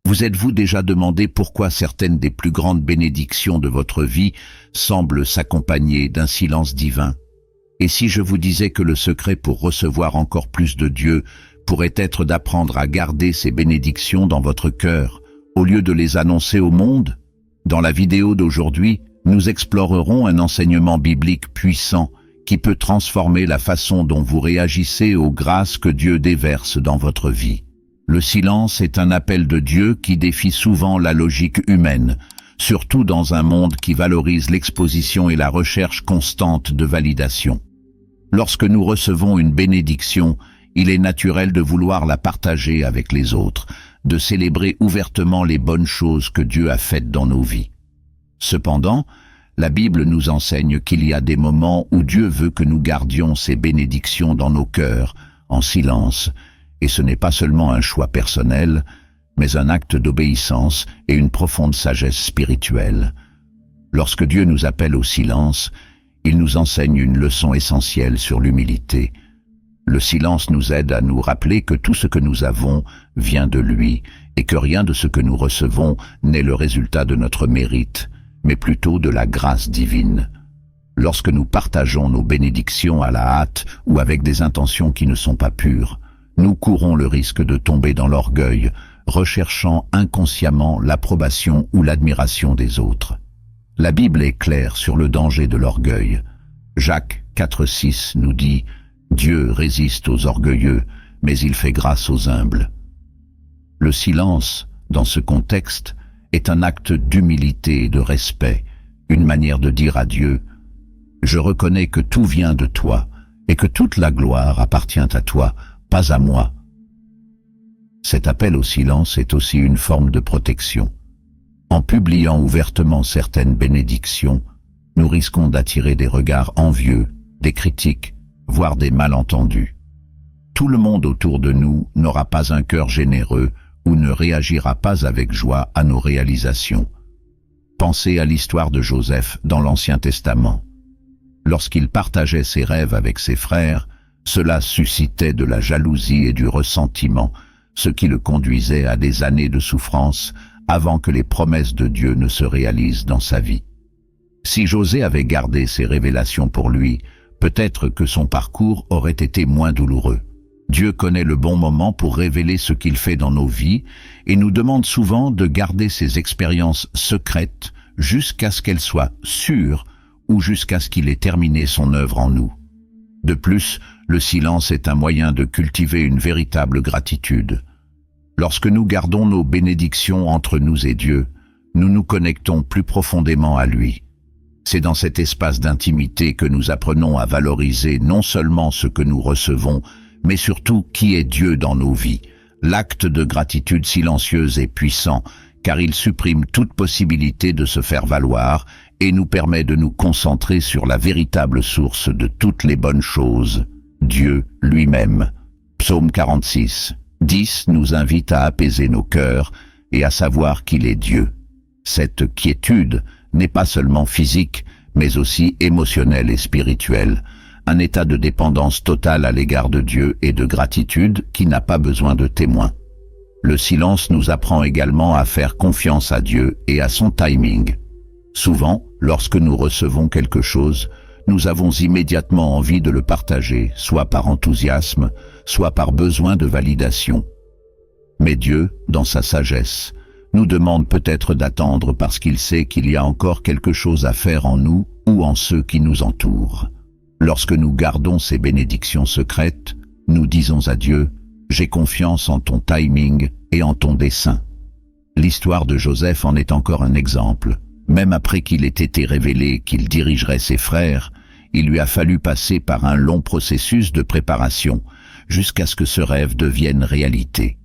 Vous êtes-vous déjà demandé pourquoi certaines des plus grandes bénédictions de votre vie semblent s'accompagner d'un silence divin? Et si je vous disais que le secret pour recevoir encore plus de Dieu pourrait être d'apprendre à garder ces bénédictions dans votre cœur, au lieu de les annoncer au monde? Dans la vidéo d'aujourd'hui, nous explorerons un enseignement biblique puissant qui peut transformer la façon dont vous réagissez aux grâces que Dieu déverse dans votre vie. Le silence est un appel de Dieu qui défie souvent la logique humaine, surtout dans un monde qui valorise l'exposition et la recherche constante de validation. Lorsque nous recevons une bénédiction, il est naturel de vouloir la partager avec les autres, de célébrer ouvertement les bonnes choses que Dieu a faites dans nos vies. Cependant, la Bible nous enseigne qu'il y a des moments où Dieu veut que nous gardions ces bénédictions dans nos cœurs, en silence, et ce n'est pas seulement un choix personnel, mais un acte d'obéissance et une profonde sagesse spirituelle. Lorsque Dieu nous appelle au silence, il nous enseigne une leçon essentielle sur l'humilité. Le silence nous aide à nous rappeler que tout ce que nous avons vient de lui et que rien de ce que nous recevons n'est le résultat de notre mérite, mais plutôt de la grâce divine. Lorsque nous partageons nos bénédictions à la hâte ou avec des intentions qui ne sont pas pures, nous courons le risque de tomber dans l'orgueil, recherchant inconsciemment l'approbation ou l'admiration des autres. La Bible est claire sur le danger de l'orgueil. Jacques 4,6 nous dit « Dieu résiste aux orgueilleux, mais il fait grâce aux humbles ». Le silence, dans ce contexte, est un acte d'humilité et de respect, une manière de dire à Dieu « Je reconnais que tout vient de toi et que toute la gloire appartient à toi, pas à moi ». Cet appel au silence est aussi une forme de protection. En publiant ouvertement certaines bénédictions, nous risquons d'attirer des regards envieux, des critiques, voire des malentendus. Tout le monde autour de nous n'aura pas un cœur généreux ou ne réagira pas avec joie à nos réalisations. Pensez à l'histoire de Joseph dans l'Ancien Testament. Lorsqu'il partageait ses rêves avec ses frères, cela suscitait de la jalousie et du ressentiment, ce qui le conduisait à des années de souffrance avant que les promesses de Dieu ne se réalisent dans sa vie. Si José avait gardé ses révélations pour lui, peut-être que son parcours aurait été moins douloureux. Dieu connaît le bon moment pour révéler ce qu'il fait dans nos vies et nous demande souvent de garder ces expériences secrètes jusqu'à ce qu'elles soient sûres ou jusqu'à ce qu'il ait terminé son œuvre en nous. De plus, le silence est un moyen de cultiver une véritable gratitude. Lorsque nous gardons nos bénédictions entre nous et Dieu, nous nous connectons plus profondément à lui. C'est dans cet espace d'intimité que nous apprenons à valoriser non seulement ce que nous recevons, mais surtout qui est Dieu dans nos vies. L'acte de gratitude silencieuse est puissant, car il supprime toute possibilité de se faire valoir et nous permet de nous concentrer sur la véritable source de toutes les bonnes choses, Dieu lui-même. Psaume 46, 10 nous invite à apaiser nos cœurs et à savoir qu'il est Dieu. Cette quiétude n'est pas seulement physique, mais aussi émotionnelle et spirituelle, un état de dépendance totale à l'égard de Dieu et de gratitude qui n'a pas besoin de témoins. Le silence nous apprend également à faire confiance à Dieu et à son timing. Souvent, lorsque nous recevons quelque chose, nous avons immédiatement envie de le partager, soit par enthousiasme, soit par besoin de validation. Mais Dieu, dans sa sagesse, nous demande peut-être d'attendre parce qu'il sait qu'il y a encore quelque chose à faire en nous ou en ceux qui nous entourent. Lorsque nous gardons ces bénédictions secrètes, nous disons à Dieu « J'ai confiance en ton timing et en ton dessein ». L'histoire de Joseph en est encore un exemple. Même après qu'il ait été révélé qu'il dirigerait ses frères, il lui a fallu passer par un long processus de préparation jusqu'à ce que ce rêve devienne réalité.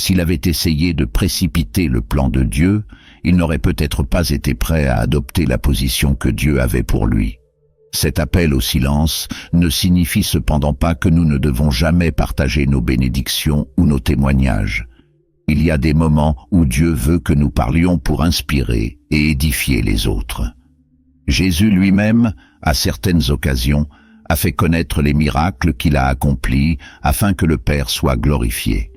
S'il avait essayé de précipiter le plan de Dieu, il n'aurait peut-être pas été prêt à adopter la position que Dieu avait pour lui. Cet appel au silence ne signifie cependant pas que nous ne devons jamais partager nos bénédictions ou nos témoignages. Il y a des moments où Dieu veut que nous parlions pour inspirer et édifier les autres. Jésus lui-même, à certaines occasions, a fait connaître les miracles qu'il a accomplis afin que le Père soit glorifié.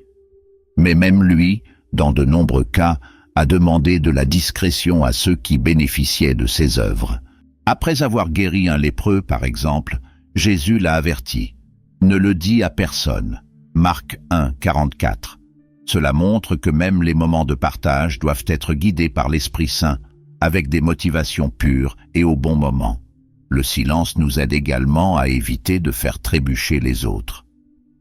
Mais même lui, dans de nombreux cas, a demandé de la discrétion à ceux qui bénéficiaient de ses œuvres. Après avoir guéri un lépreux, par exemple, Jésus l'a averti. Ne le dis à personne. Marc 1, 44. Cela montre que même les moments de partage doivent être guidés par l'Esprit Saint, avec des motivations pures et au bon moment. Le silence nous aide également à éviter de faire trébucher les autres.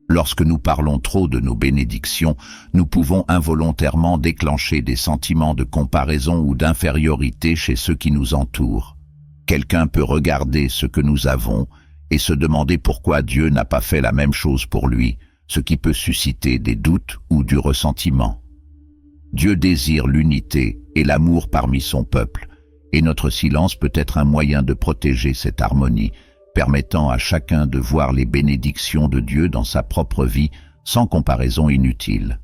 Lorsque nous parlons trop de nos bénédictions, nous pouvons involontairement déclencher des sentiments de comparaison ou d'infériorité chez ceux qui nous entourent. Quelqu'un peut regarder ce que nous avons et se demander pourquoi Dieu n'a pas fait la même chose pour lui, ce qui peut susciter des doutes ou du ressentiment. Dieu désire l'unité et l'amour parmi son peuple, et notre silence peut être un moyen de protéger cette harmonie, permettant à chacun de voir les bénédictions de Dieu dans sa propre vie sans comparaison inutile.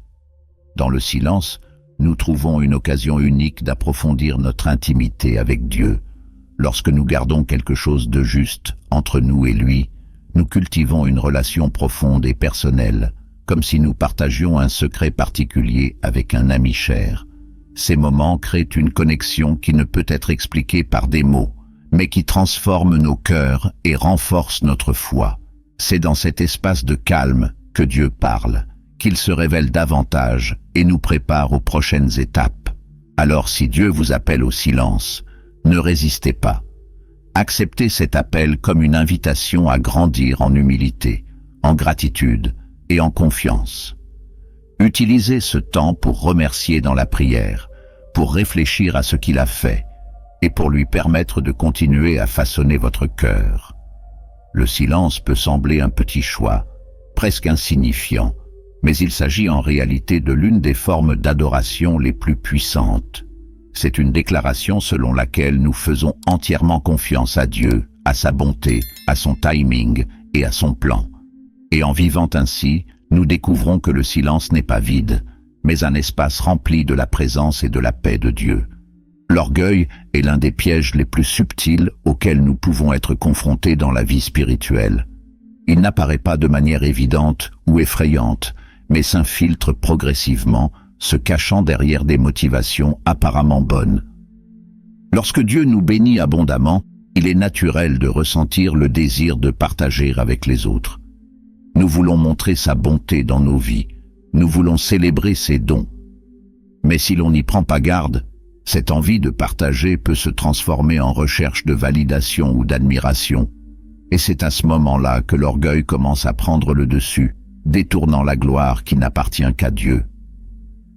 Dans le silence, nous trouvons une occasion unique d'approfondir notre intimité avec Dieu. Lorsque nous gardons quelque chose de juste entre nous et lui, nous cultivons une relation profonde et personnelle, comme si nous partagions un secret particulier avec un ami cher. Ces moments créent une connexion qui ne peut être expliquée par des mots, mais qui transforme nos cœurs et renforce notre foi. C'est dans cet espace de calme que Dieu parle, qu'il se révèle davantage et nous prépare aux prochaines étapes. Alors si Dieu vous appelle au silence, ne résistez pas. Acceptez cet appel comme une invitation à grandir en humilité, en gratitude et en confiance. Utilisez ce temps pour remercier dans la prière, pour réfléchir à ce qu'il a fait, et pour lui permettre de continuer à façonner votre cœur. Le silence peut sembler un petit choix, presque insignifiant, mais il s'agit en réalité de l'une des formes d'adoration les plus puissantes. C'est une déclaration selon laquelle nous faisons entièrement confiance à Dieu, à sa bonté, à son timing et à son plan. Et en vivant ainsi, nous découvrons que le silence n'est pas vide, mais un espace rempli de la présence et de la paix de Dieu. L'orgueil est l'un des pièges les plus subtils auxquels nous pouvons être confrontés dans la vie spirituelle. Il n'apparaît pas de manière évidente ou effrayante, mais s'infiltre progressivement, se cachant derrière des motivations apparemment bonnes. Lorsque Dieu nous bénit abondamment, il est naturel de ressentir le désir de partager avec les autres. Nous voulons montrer sa bonté dans nos vies, nous voulons célébrer ses dons. Mais si l'on n'y prend pas garde, cette envie de partager peut se transformer en recherche de validation ou d'admiration. Et c'est à ce moment-là que l'orgueil commence à prendre le dessus, détournant la gloire qui n'appartient qu'à Dieu.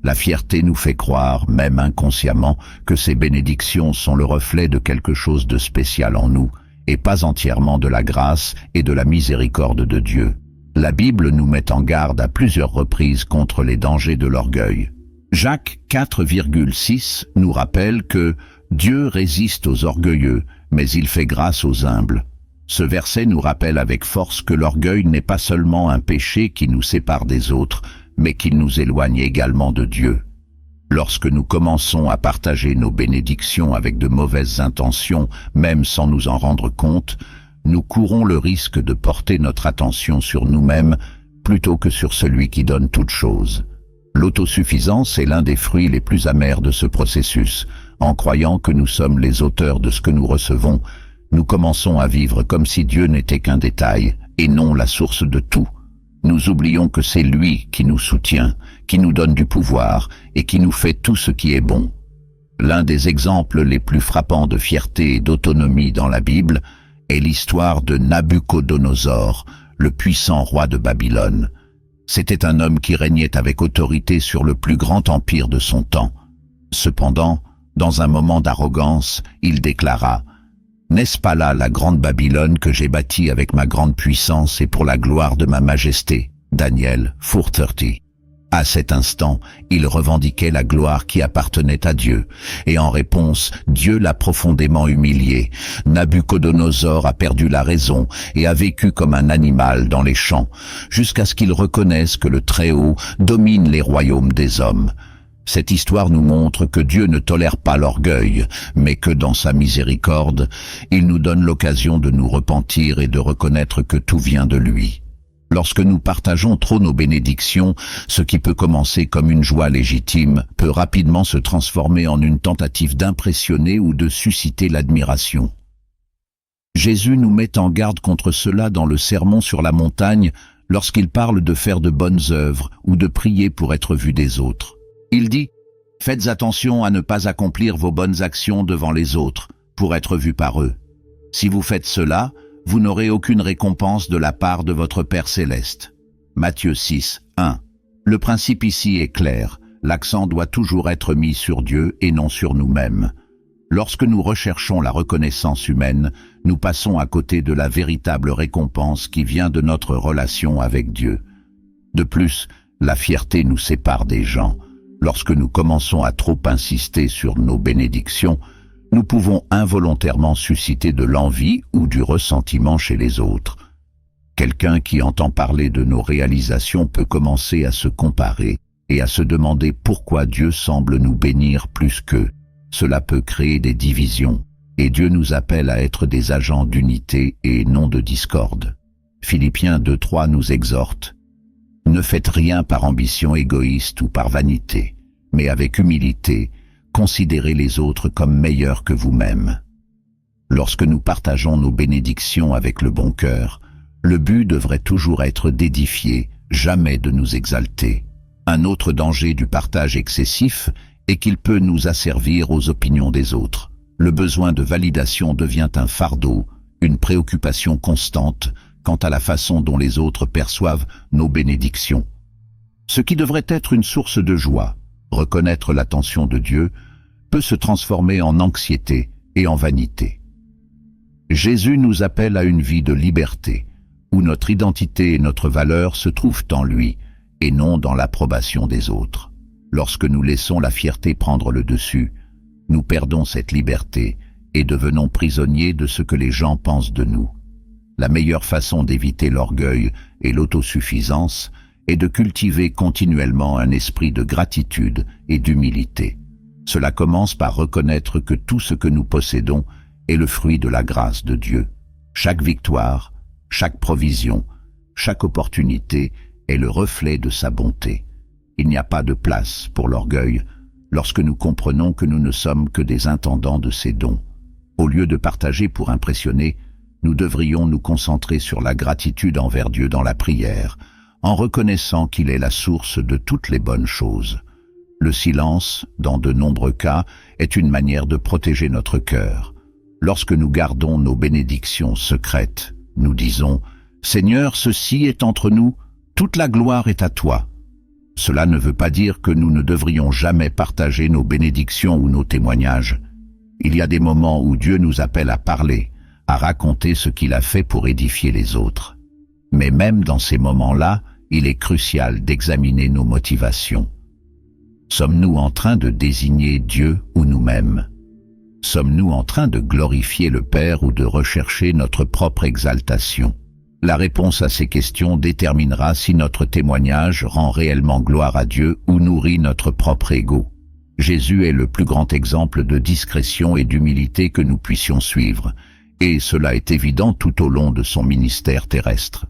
La fierté nous fait croire, même inconsciemment, que ces bénédictions sont le reflet de quelque chose de spécial en nous, et pas entièrement de la grâce et de la miséricorde de Dieu. La Bible nous met en garde à plusieurs reprises contre les dangers de l'orgueil. Jacques 4,6 nous rappelle que Dieu résiste aux orgueilleux, mais il fait grâce aux humbles. Ce verset nous rappelle avec force que l'orgueil n'est pas seulement un péché qui nous sépare des autres, mais qu'il nous éloigne également de Dieu. Lorsque nous commençons à partager nos bénédictions avec de mauvaises intentions, même sans nous en rendre compte, nous courons le risque de porter notre attention sur nous-mêmes plutôt que sur celui qui donne toutes choses. L'autosuffisance est l'un des fruits les plus amers de ce processus. En croyant que nous sommes les auteurs de ce que nous recevons, nous commençons à vivre comme si Dieu n'était qu'un détail et non la source de tout. Nous oublions que c'est lui qui nous soutient, qui nous donne du pouvoir et qui nous fait tout ce qui est bon. L'un des exemples les plus frappants de fierté et d'autonomie dans la Bible est l'histoire de Nabuchodonosor, le puissant roi de Babylone. C'était un homme qui régnait avec autorité sur le plus grand empire de son temps. Cependant, dans un moment d'arrogance, il déclara « N'est-ce pas là la grande Babylone que j'ai bâtie avec ma grande puissance et pour la gloire de ma majesté » Daniel 4:30. À cet instant, il revendiquait la gloire qui appartenait à Dieu, et en réponse, Dieu l'a profondément humilié. Nabuchodonosor a perdu la raison et a vécu comme un animal dans les champs, jusqu'à ce qu'il reconnaisse que le Très-Haut domine les royaumes des hommes. Cette histoire nous montre que Dieu ne tolère pas l'orgueil, mais que dans sa miséricorde, il nous donne l'occasion de nous repentir et de reconnaître que tout vient de lui. Lorsque nous partageons trop nos bénédictions, ce qui peut commencer comme une joie légitime peut rapidement se transformer en une tentative d'impressionner ou de susciter l'admiration. Jésus nous met en garde contre cela dans le Sermon sur la montagne lorsqu'il parle de faire de bonnes œuvres ou de prier pour être vu des autres. Il dit « Faites attention à ne pas accomplir vos bonnes actions devant les autres pour être vus par eux. Si vous faites cela, vous n'aurez aucune récompense de la part de votre Père céleste. » Matthieu 6, 1. Le principe ici est clair, l'accent doit toujours être mis sur Dieu et non sur nous-mêmes. Lorsque nous recherchons la reconnaissance humaine, nous passons à côté de la véritable récompense qui vient de notre relation avec Dieu. De plus, la fierté nous sépare des gens. Lorsque nous commençons à trop insister sur nos bénédictions, nous pouvons involontairement susciter de l'envie ou du ressentiment chez les autres. Quelqu'un qui entend parler de nos réalisations peut commencer à se comparer et à se demander pourquoi Dieu semble nous bénir plus qu'eux. Cela peut créer des divisions, et Dieu nous appelle à être des agents d'unité et non de discorde. Philippiens 2:3 nous exhorte. Ne faites rien par ambition égoïste ou par vanité, mais avec humilité, considérez les autres comme meilleurs que vous-même. Lorsque nous partageons nos bénédictions avec le bon cœur, le but devrait toujours être d'édifier, jamais de nous exalter. Un autre danger du partage excessif est qu'il peut nous asservir aux opinions des autres. Le besoin de validation devient un fardeau, une préoccupation constante quant à la façon dont les autres perçoivent nos bénédictions. Ce qui devrait être une source de joie, reconnaître l'attention de Dieu, peut se transformer en anxiété et en vanité. Jésus nous appelle à une vie de liberté, où notre identité et notre valeur se trouvent en lui, et non dans l'approbation des autres. Lorsque nous laissons la fierté prendre le dessus, nous perdons cette liberté et devenons prisonniers de ce que les gens pensent de nous. La meilleure façon d'éviter l'orgueil et l'autosuffisance est de cultiver continuellement un esprit de gratitude et d'humilité. Cela commence par reconnaître que tout ce que nous possédons est le fruit de la grâce de Dieu. Chaque victoire, chaque provision, chaque opportunité est le reflet de sa bonté. Il n'y a pas de place pour l'orgueil lorsque nous comprenons que nous ne sommes que des intendants de ses dons. Au lieu de partager pour impressionner, nous devrions nous concentrer sur la gratitude envers Dieu dans la prière, en reconnaissant qu'il est la source de toutes les bonnes choses. Le silence, dans de nombreux cas, est une manière de protéger notre cœur. Lorsque nous gardons nos bénédictions secrètes, nous disons « Seigneur, ceci est entre nous, toute la gloire est à toi ». Cela ne veut pas dire que nous ne devrions jamais partager nos bénédictions ou nos témoignages. Il y a des moments où Dieu nous appelle à parler, à raconter ce qu'il a fait pour édifier les autres. Mais même dans ces moments-là, il est crucial d'examiner nos motivations. Sommes-nous en train de désigner Dieu ou nous-mêmes? Sommes-nous en train de glorifier le Père ou de rechercher notre propre exaltation? La réponse à ces questions déterminera si notre témoignage rend réellement gloire à Dieu ou nourrit notre propre ego. Jésus est le plus grand exemple de discrétion et d'humilité que nous puissions suivre, et cela est évident tout au long de son ministère terrestre.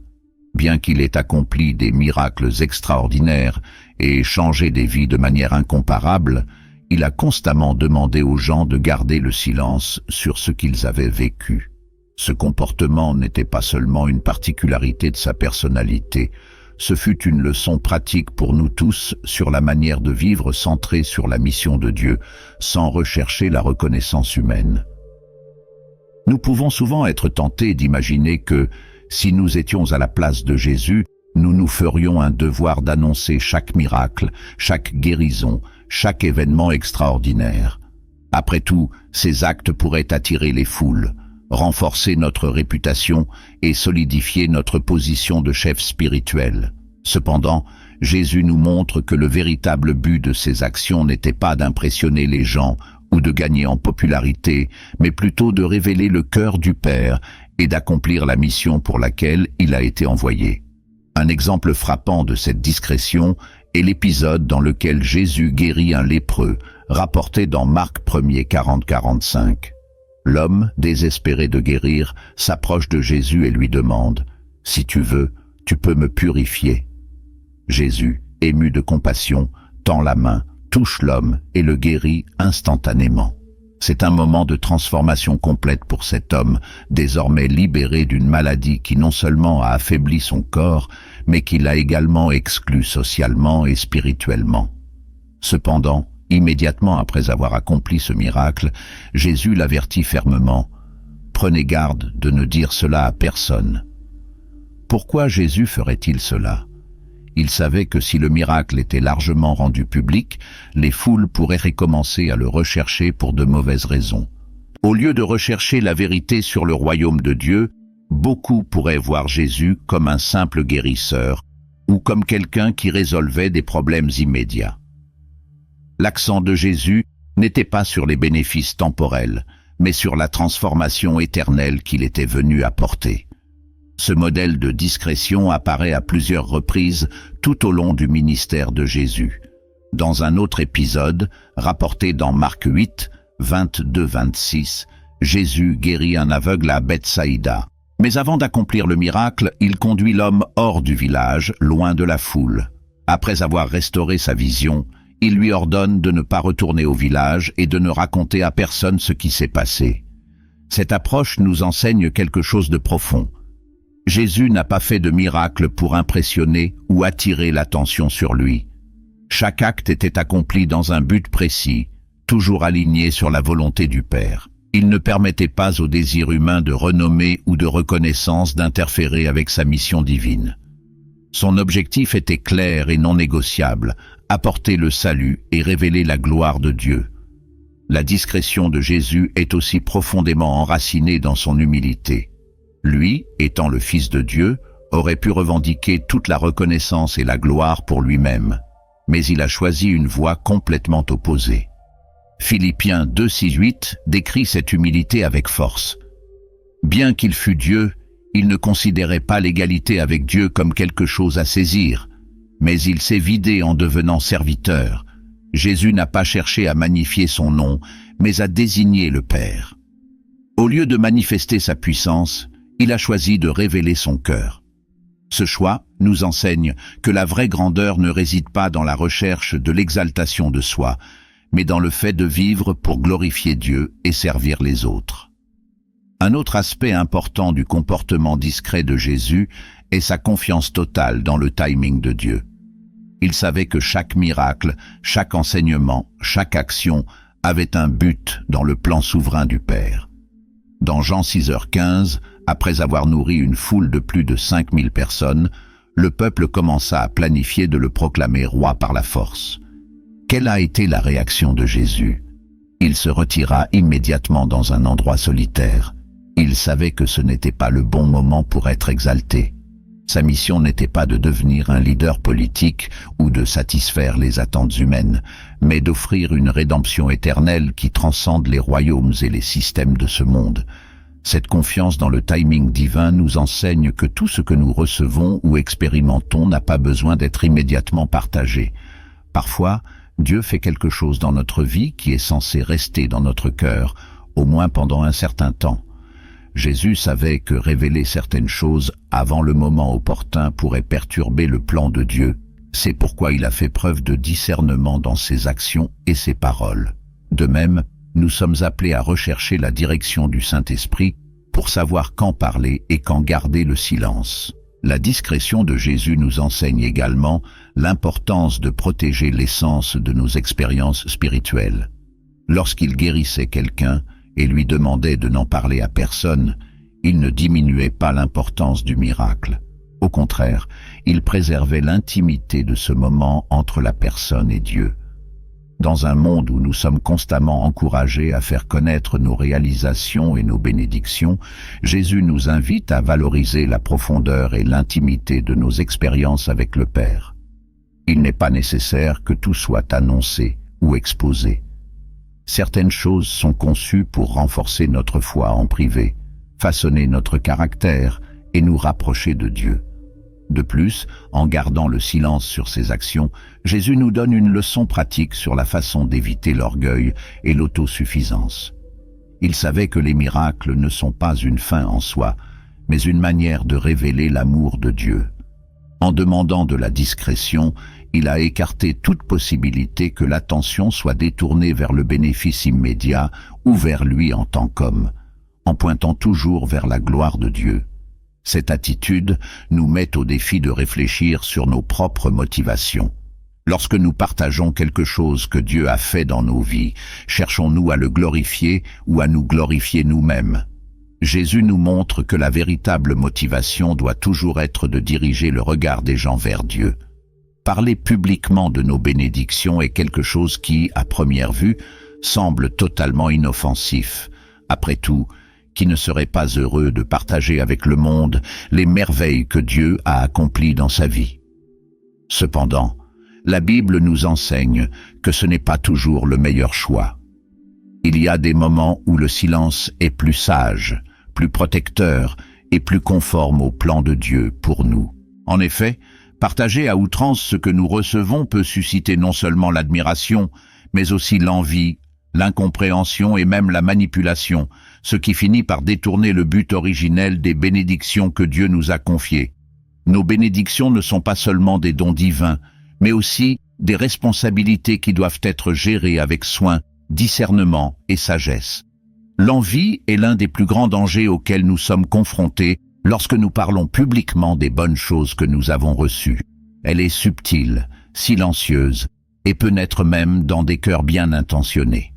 Bien qu'il ait accompli des miracles extraordinaires et changé des vies de manière incomparable, il a constamment demandé aux gens de garder le silence sur ce qu'ils avaient vécu. Ce comportement n'était pas seulement une particularité de sa personnalité, ce fut une leçon pratique pour nous tous sur la manière de vivre centrée sur la mission de Dieu, sans rechercher la reconnaissance humaine. Nous pouvons souvent être tentés d'imaginer que, si nous étions à la place de Jésus, nous nous ferions un devoir d'annoncer chaque miracle, chaque guérison, chaque événement extraordinaire. Après tout, ces actes pourraient attirer les foules, renforcer notre réputation et solidifier notre position de chef spirituel. Cependant, Jésus nous montre que le véritable but de ces actions n'était pas d'impressionner les gens ou de gagner en popularité, mais plutôt de révéler le cœur du Père et d'accomplir la mission pour laquelle il a été envoyé. Un exemple frappant de cette discrétion est l'épisode dans lequel Jésus guérit un lépreux, rapporté dans Marc 1er 40-45. L'homme, désespéré de guérir, s'approche de Jésus et lui demande « Si tu veux, tu peux me purifier. » Jésus, ému de compassion, tend la main, touche l'homme et le guérit instantanément. C'est un moment de transformation complète pour cet homme, désormais libéré d'une maladie qui non seulement a affaibli son corps, mais qui l'a également exclu socialement et spirituellement. Cependant, immédiatement après avoir accompli ce miracle, Jésus l'avertit fermement: « Prenez garde de ne dire cela à personne. » Pourquoi Jésus ferait-il cela? Il savait que si le miracle était largement rendu public, les foules pourraient recommencer à le rechercher pour de mauvaises raisons. Au lieu de rechercher la vérité sur le royaume de Dieu, beaucoup pourraient voir Jésus comme un simple guérisseur ou comme quelqu'un qui résolvait des problèmes immédiats. L'accent de Jésus n'était pas sur les bénéfices temporels, mais sur la transformation éternelle qu'il était venu apporter. Ce modèle de discrétion apparaît à plusieurs reprises tout au long du ministère de Jésus. Dans un autre épisode, rapporté dans Marc 8, 22-26, Jésus guérit un aveugle à Bethsaïda. Mais avant d'accomplir le miracle, il conduit l'homme hors du village, loin de la foule. Après avoir restauré sa vision, il lui ordonne de ne pas retourner au village et de ne raconter à personne ce qui s'est passé. Cette approche nous enseigne quelque chose de profond. Jésus n'a pas fait de miracle pour impressionner ou attirer l'attention sur lui. Chaque acte était accompli dans un but précis, toujours aligné sur la volonté du Père. Il ne permettait pas au désir humain de renommée ou de reconnaissance d'interférer avec sa mission divine. Son objectif était clair et non négociable: apporter le salut et révéler la gloire de Dieu. La discrétion de Jésus est aussi profondément enracinée dans son humilité. Lui, étant le Fils de Dieu, aurait pu revendiquer toute la reconnaissance et la gloire pour lui-même, mais il a choisi une voie complètement opposée. Philippiens 2, 6, 8 décrit cette humilité avec force. Bien qu'il fût Dieu, il ne considérait pas l'égalité avec Dieu comme quelque chose à saisir, mais il s'est vidé en devenant serviteur. Jésus n'a pas cherché à magnifier son nom, mais à désigner le Père. Au lieu de manifester sa puissance, il a choisi de révéler son cœur. Ce choix nous enseigne que la vraie grandeur ne réside pas dans la recherche de l'exaltation de soi, mais dans le fait de vivre pour glorifier Dieu et servir les autres. Un autre aspect important du comportement discret de Jésus est sa confiance totale dans le timing de Dieu. Il savait que chaque miracle, chaque enseignement, chaque action avait un but dans le plan souverain du Père. Dans Jean 6h15, après avoir nourri une foule de plus de 5000 personnes, le peuple commença à planifier de le proclamer roi par la force. Quelle a été la réaction de Jésus? Il se retira immédiatement dans un endroit solitaire. Il savait que ce n'était pas le bon moment pour être exalté. Sa mission n'était pas de devenir un leader politique ou de satisfaire les attentes humaines, mais d'offrir une rédemption éternelle qui transcende les royaumes et les systèmes de ce monde. Cette confiance dans le timing divin nous enseigne que tout ce que nous recevons ou expérimentons n'a pas besoin d'être immédiatement partagé. Parfois, Dieu fait quelque chose dans notre vie qui est censé rester dans notre cœur, au moins pendant un certain temps. Jésus savait que révéler certaines choses avant le moment opportun pourrait perturber le plan de Dieu. C'est pourquoi il a fait preuve de discernement dans ses actions et ses paroles. De même, nous sommes appelés à rechercher la direction du Saint-Esprit pour savoir quand parler et quand garder le silence. La discrétion de Jésus nous enseigne également l'importance de protéger l'essence de nos expériences spirituelles. Lorsqu'il guérissait quelqu'un et lui demandait de n'en parler à personne, il ne diminuait pas l'importance du miracle. Au contraire, il préservait l'intimité de ce moment entre la personne et Dieu. Dans un monde où nous sommes constamment encouragés à faire connaître nos réalisations et nos bénédictions, Jésus nous invite à valoriser la profondeur et l'intimité de nos expériences avec le Père. Il n'est pas nécessaire que tout soit annoncé ou exposé. Certaines choses sont conçues pour renforcer notre foi en privé, façonner notre caractère et nous rapprocher de Dieu. De plus, en gardant le silence sur ses actions, Jésus nous donne une leçon pratique sur la façon d'éviter l'orgueil et l'autosuffisance. Il savait que les miracles ne sont pas une fin en soi, mais une manière de révéler l'amour de Dieu. En demandant de la discrétion, il a écarté toute possibilité que l'attention soit détournée vers le bénéfice immédiat ou vers lui en tant qu'homme, en pointant toujours vers la gloire de Dieu. Cette attitude nous met au défi de réfléchir sur nos propres motivations. Lorsque nous partageons quelque chose que Dieu a fait dans nos vies, cherchons-nous à le glorifier ou à nous glorifier nous-mêmes? Jésus nous montre que la véritable motivation doit toujours être de diriger le regard des gens vers Dieu. Parler publiquement de nos bénédictions est quelque chose qui, à première vue, semble totalement inoffensif. Après tout, qui ne serait pas heureux de partager avec le monde les merveilles que Dieu a accomplies dans sa vie? Cependant, la Bible nous enseigne que ce n'est pas toujours le meilleur choix. Il y a des moments où le silence est plus sage, plus protecteur et plus conforme au plan de Dieu pour nous. En effet, partager à outrance ce que nous recevons peut susciter non seulement l'admiration, mais aussi l'envie, l'incompréhension et même la manipulation, ce qui finit par détourner le but originel des bénédictions que Dieu nous a confiées. Nos bénédictions ne sont pas seulement des dons divins, mais aussi des responsabilités qui doivent être gérées avec soin, discernement et sagesse. L'envie est l'un des plus grands dangers auxquels nous sommes confrontés lorsque nous parlons publiquement des bonnes choses que nous avons reçues. Elle est subtile, silencieuse et peut naître même dans des cœurs bien intentionnés.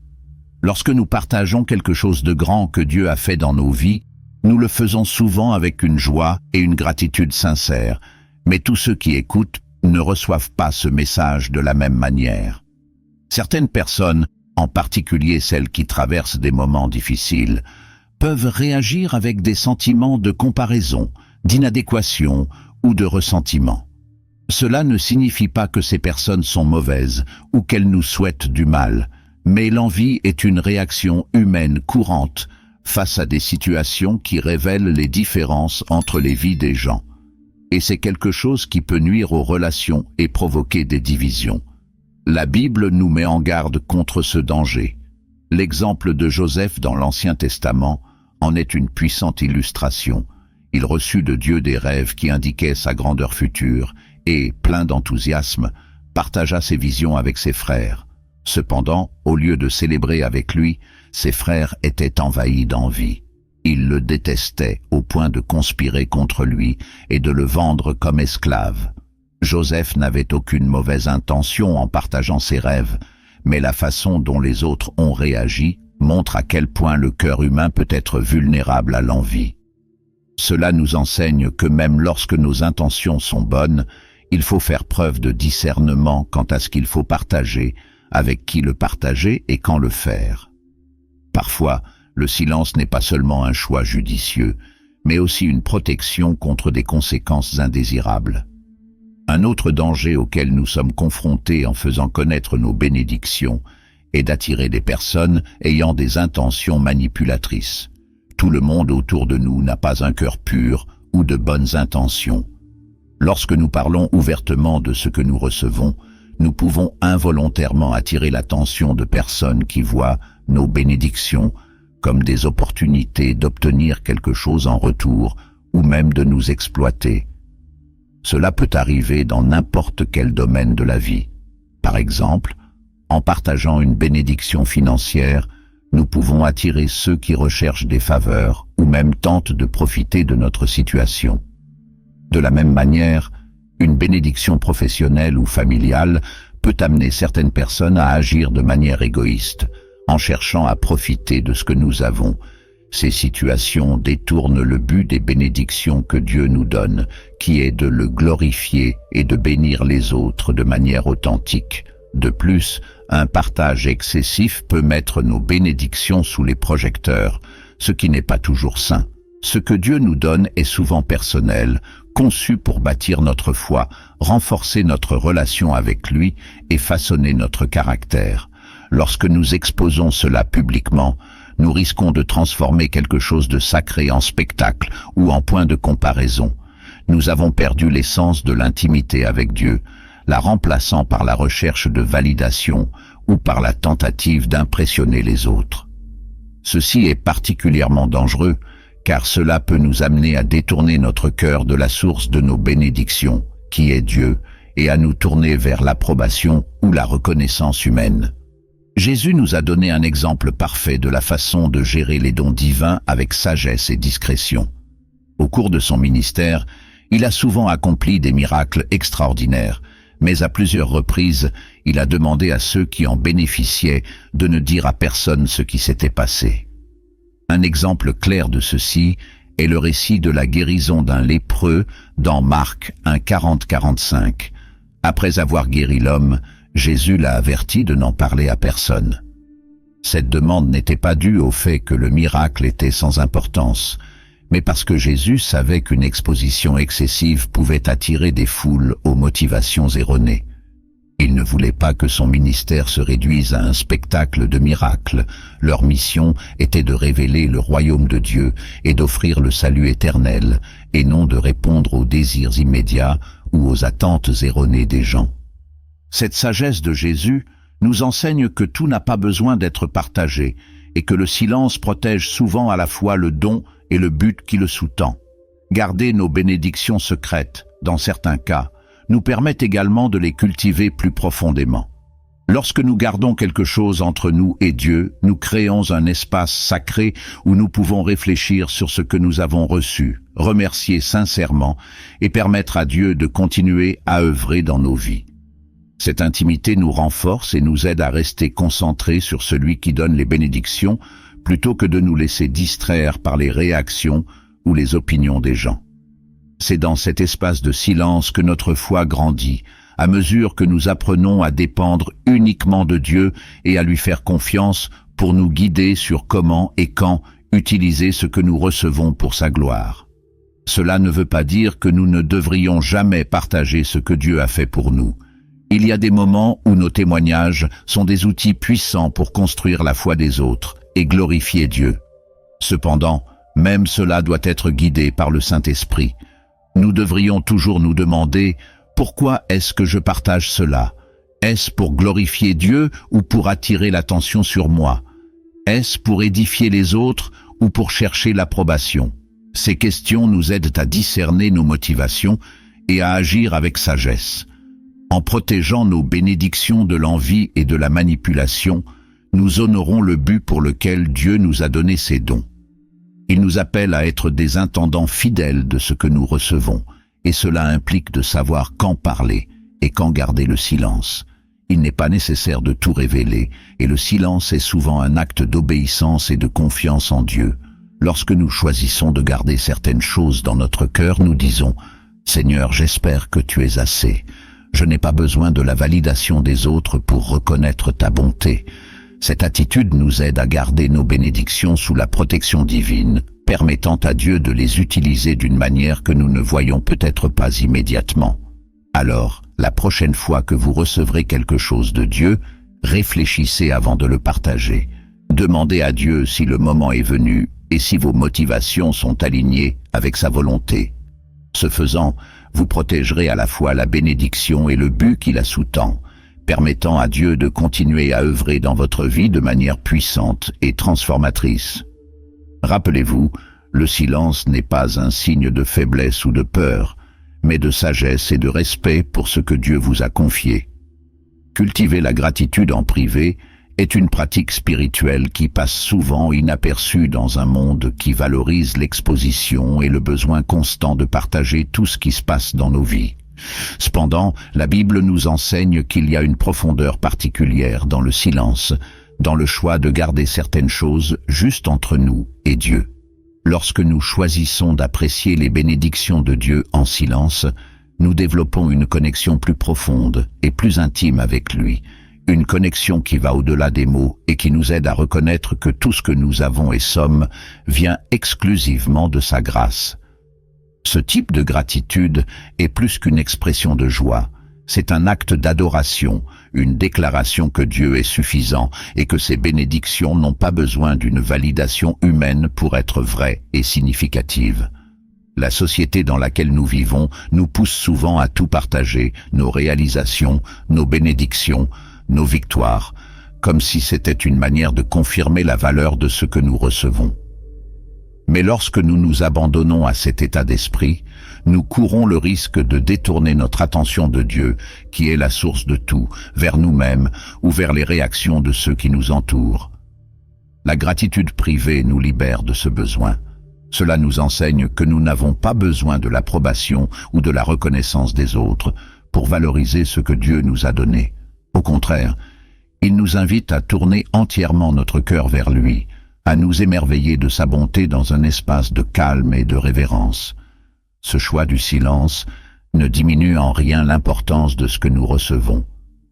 Lorsque nous partageons quelque chose de grand que Dieu a fait dans nos vies, nous le faisons souvent avec une joie et une gratitude sincères, mais tous ceux qui écoutent ne reçoivent pas ce message de la même manière. Certaines personnes, en particulier celles qui traversent des moments difficiles, peuvent réagir avec des sentiments de comparaison, d'inadéquation ou de ressentiment. Cela ne signifie pas que ces personnes sont mauvaises ou qu'elles nous souhaitent du mal, mais l'envie est une réaction humaine courante face à des situations qui révèlent les différences entre les vies des gens. Et c'est quelque chose qui peut nuire aux relations et provoquer des divisions. La Bible nous met en garde contre ce danger. L'exemple de Joseph dans l'Ancien Testament en est une puissante illustration. Il reçut de Dieu des rêves qui indiquaient sa grandeur future et, plein d'enthousiasme, partagea ses visions avec ses frères. Cependant, au lieu de célébrer avec lui, ses frères étaient envahis d'envie. Ils le détestaient au point de conspirer contre lui et de le vendre comme esclave. Joseph n'avait aucune mauvaise intention en partageant ses rêves, mais la façon dont les autres ont réagi montre à quel point le cœur humain peut être vulnérable à l'envie. Cela nous enseigne que même lorsque nos intentions sont bonnes, il faut faire preuve de discernement quant à ce qu'il faut partager, avec qui le partager et quand le faire. Parfois, le silence n'est pas seulement un choix judicieux, mais aussi une protection contre des conséquences indésirables. Un autre danger auquel nous sommes confrontés en faisant connaître nos bénédictions est d'attirer des personnes ayant des intentions manipulatrices. Tout le monde autour de nous n'a pas un cœur pur ou de bonnes intentions. Lorsque nous parlons ouvertement de ce que nous recevons, nous pouvons involontairement attirer l'attention de personnes qui voient nos bénédictions comme des opportunités d'obtenir quelque chose en retour ou même de nous exploiter. Cela peut arriver dans n'importe quel domaine de la vie. Par exemple, en partageant une bénédiction financière, nous pouvons attirer ceux qui recherchent des faveurs ou même tentent de profiter de notre situation. De la même manière, une bénédiction professionnelle ou familiale peut amener certaines personnes à agir de manière égoïste, en cherchant à profiter de ce que nous avons. Ces situations détournent le but des bénédictions que Dieu nous donne, qui est de le glorifier et de bénir les autres de manière authentique. De plus, un partage excessif peut mettre nos bénédictions sous les projecteurs, ce qui n'est pas toujours sain. Ce que Dieu nous donne est souvent personnel, conçu pour bâtir notre foi, renforcer notre relation avec lui et façonner notre caractère. Lorsque nous exposons cela publiquement, nous risquons de transformer quelque chose de sacré en spectacle ou en point de comparaison. Nous avons perdu l'essence de l'intimité avec Dieu, la remplaçant par la recherche de validation ou par la tentative d'impressionner les autres. Ceci est particulièrement dangereux, car cela peut nous amener à détourner notre cœur de la source de nos bénédictions, qui est Dieu, et à nous tourner vers l'approbation ou la reconnaissance humaine. Jésus nous a donné un exemple parfait de la façon de gérer les dons divins avec sagesse et discrétion. Au cours de son ministère, il a souvent accompli des miracles extraordinaires, mais à plusieurs reprises, il a demandé à ceux qui en bénéficiaient de ne dire à personne ce qui s'était passé. Un exemple clair de ceci est le récit de la guérison d'un lépreux dans Marc 1:40-45. Après avoir guéri l'homme, Jésus l'a averti de n'en parler à personne. Cette demande n'était pas due au fait que le miracle était sans importance, mais parce que Jésus savait qu'une exposition excessive pouvait attirer des foules aux motivations erronées. Il ne voulait pas que son ministère se réduise à un spectacle de miracles. Leur mission était de révéler le royaume de Dieu et d'offrir le salut éternel, et non de répondre aux désirs immédiats ou aux attentes erronées des gens. Cette sagesse de Jésus nous enseigne que tout n'a pas besoin d'être partagé et que le silence protège souvent à la fois le don et le but qui le sous-tend. Garder nos bénédictions secrètes, dans certains cas, nous permet également de les cultiver plus profondément. Lorsque nous gardons quelque chose entre nous et Dieu, nous créons un espace sacré où nous pouvons réfléchir sur ce que nous avons reçu, remercier sincèrement et permettre à Dieu de continuer à œuvrer dans nos vies. Cette intimité nous renforce et nous aide à rester concentrés sur celui qui donne les bénédictions plutôt que de nous laisser distraire par les réactions ou les opinions des gens. C'est dans cet espace de silence que notre foi grandit, à mesure que nous apprenons à dépendre uniquement de Dieu et à lui faire confiance pour nous guider sur comment et quand utiliser ce que nous recevons pour sa gloire. Cela ne veut pas dire que nous ne devrions jamais partager ce que Dieu a fait pour nous. Il y a des moments où nos témoignages sont des outils puissants pour construire la foi des autres et glorifier Dieu. Cependant, même cela doit être guidé par le Saint-Esprit. Nous devrions toujours nous demander « Pourquoi est-ce que je partage cela ? Est-ce pour glorifier Dieu ou pour attirer l'attention sur moi ? Est-ce pour édifier les autres ou pour chercher l'approbation ?» Ces questions nous aident à discerner nos motivations et à agir avec sagesse. En protégeant nos bénédictions de l'envie et de la manipulation, nous honorons le but pour lequel Dieu nous a donné ses dons. Il nous appelle à être des intendants fidèles de ce que nous recevons, et cela implique de savoir quand parler et quand garder le silence. Il n'est pas nécessaire de tout révéler, et le silence est souvent un acte d'obéissance et de confiance en Dieu. Lorsque nous choisissons de garder certaines choses dans notre cœur, nous disons « Seigneur, j'espère que tu es assez. Je n'ai pas besoin de la validation des autres pour reconnaître ta bonté. » Cette attitude nous aide à garder nos bénédictions sous la protection divine, permettant à Dieu de les utiliser d'une manière que nous ne voyons peut-être pas immédiatement. Alors, la prochaine fois que vous recevrez quelque chose de Dieu, réfléchissez avant de le partager. Demandez à Dieu si le moment est venu et si vos motivations sont alignées avec sa volonté. Ce faisant, vous protégerez à la fois la bénédiction et le but qui la sous-tend, permettant à Dieu de continuer à œuvrer dans votre vie de manière puissante et transformatrice. Rappelez-vous, le silence n'est pas un signe de faiblesse ou de peur, mais de sagesse et de respect pour ce que Dieu vous a confié. Cultiver la gratitude en privé est une pratique spirituelle qui passe souvent inaperçue dans un monde qui valorise l'exposition et le besoin constant de partager tout ce qui se passe dans nos vies. Cependant, la Bible nous enseigne qu'il y a une profondeur particulière dans le silence, dans le choix de garder certaines choses juste entre nous et Dieu. Lorsque nous choisissons d'apprécier les bénédictions de Dieu en silence, nous développons une connexion plus profonde et plus intime avec lui, une connexion qui va au-delà des mots et qui nous aide à reconnaître que tout ce que nous avons et sommes vient exclusivement de sa grâce. Ce type de gratitude est plus qu'une expression de joie. C'est un acte d'adoration, une déclaration que Dieu est suffisant et que ses bénédictions n'ont pas besoin d'une validation humaine pour être vraies et significatives. La société dans laquelle nous vivons nous pousse souvent à tout partager, nos réalisations, nos bénédictions, nos victoires, comme si c'était une manière de confirmer la valeur de ce que nous recevons. Mais lorsque nous nous abandonnons à cet état d'esprit, nous courons le risque de détourner notre attention de Dieu, qui est la source de tout, vers nous-mêmes ou vers les réactions de ceux qui nous entourent. La gratitude privée nous libère de ce besoin. Cela nous enseigne que nous n'avons pas besoin de l'approbation ou de la reconnaissance des autres pour valoriser ce que Dieu nous a donné. Au contraire, il nous invite à tourner entièrement notre cœur vers lui, à nous émerveiller de sa bonté dans un espace de calme et de révérence. Ce choix du silence ne diminue en rien l'importance de ce que nous recevons.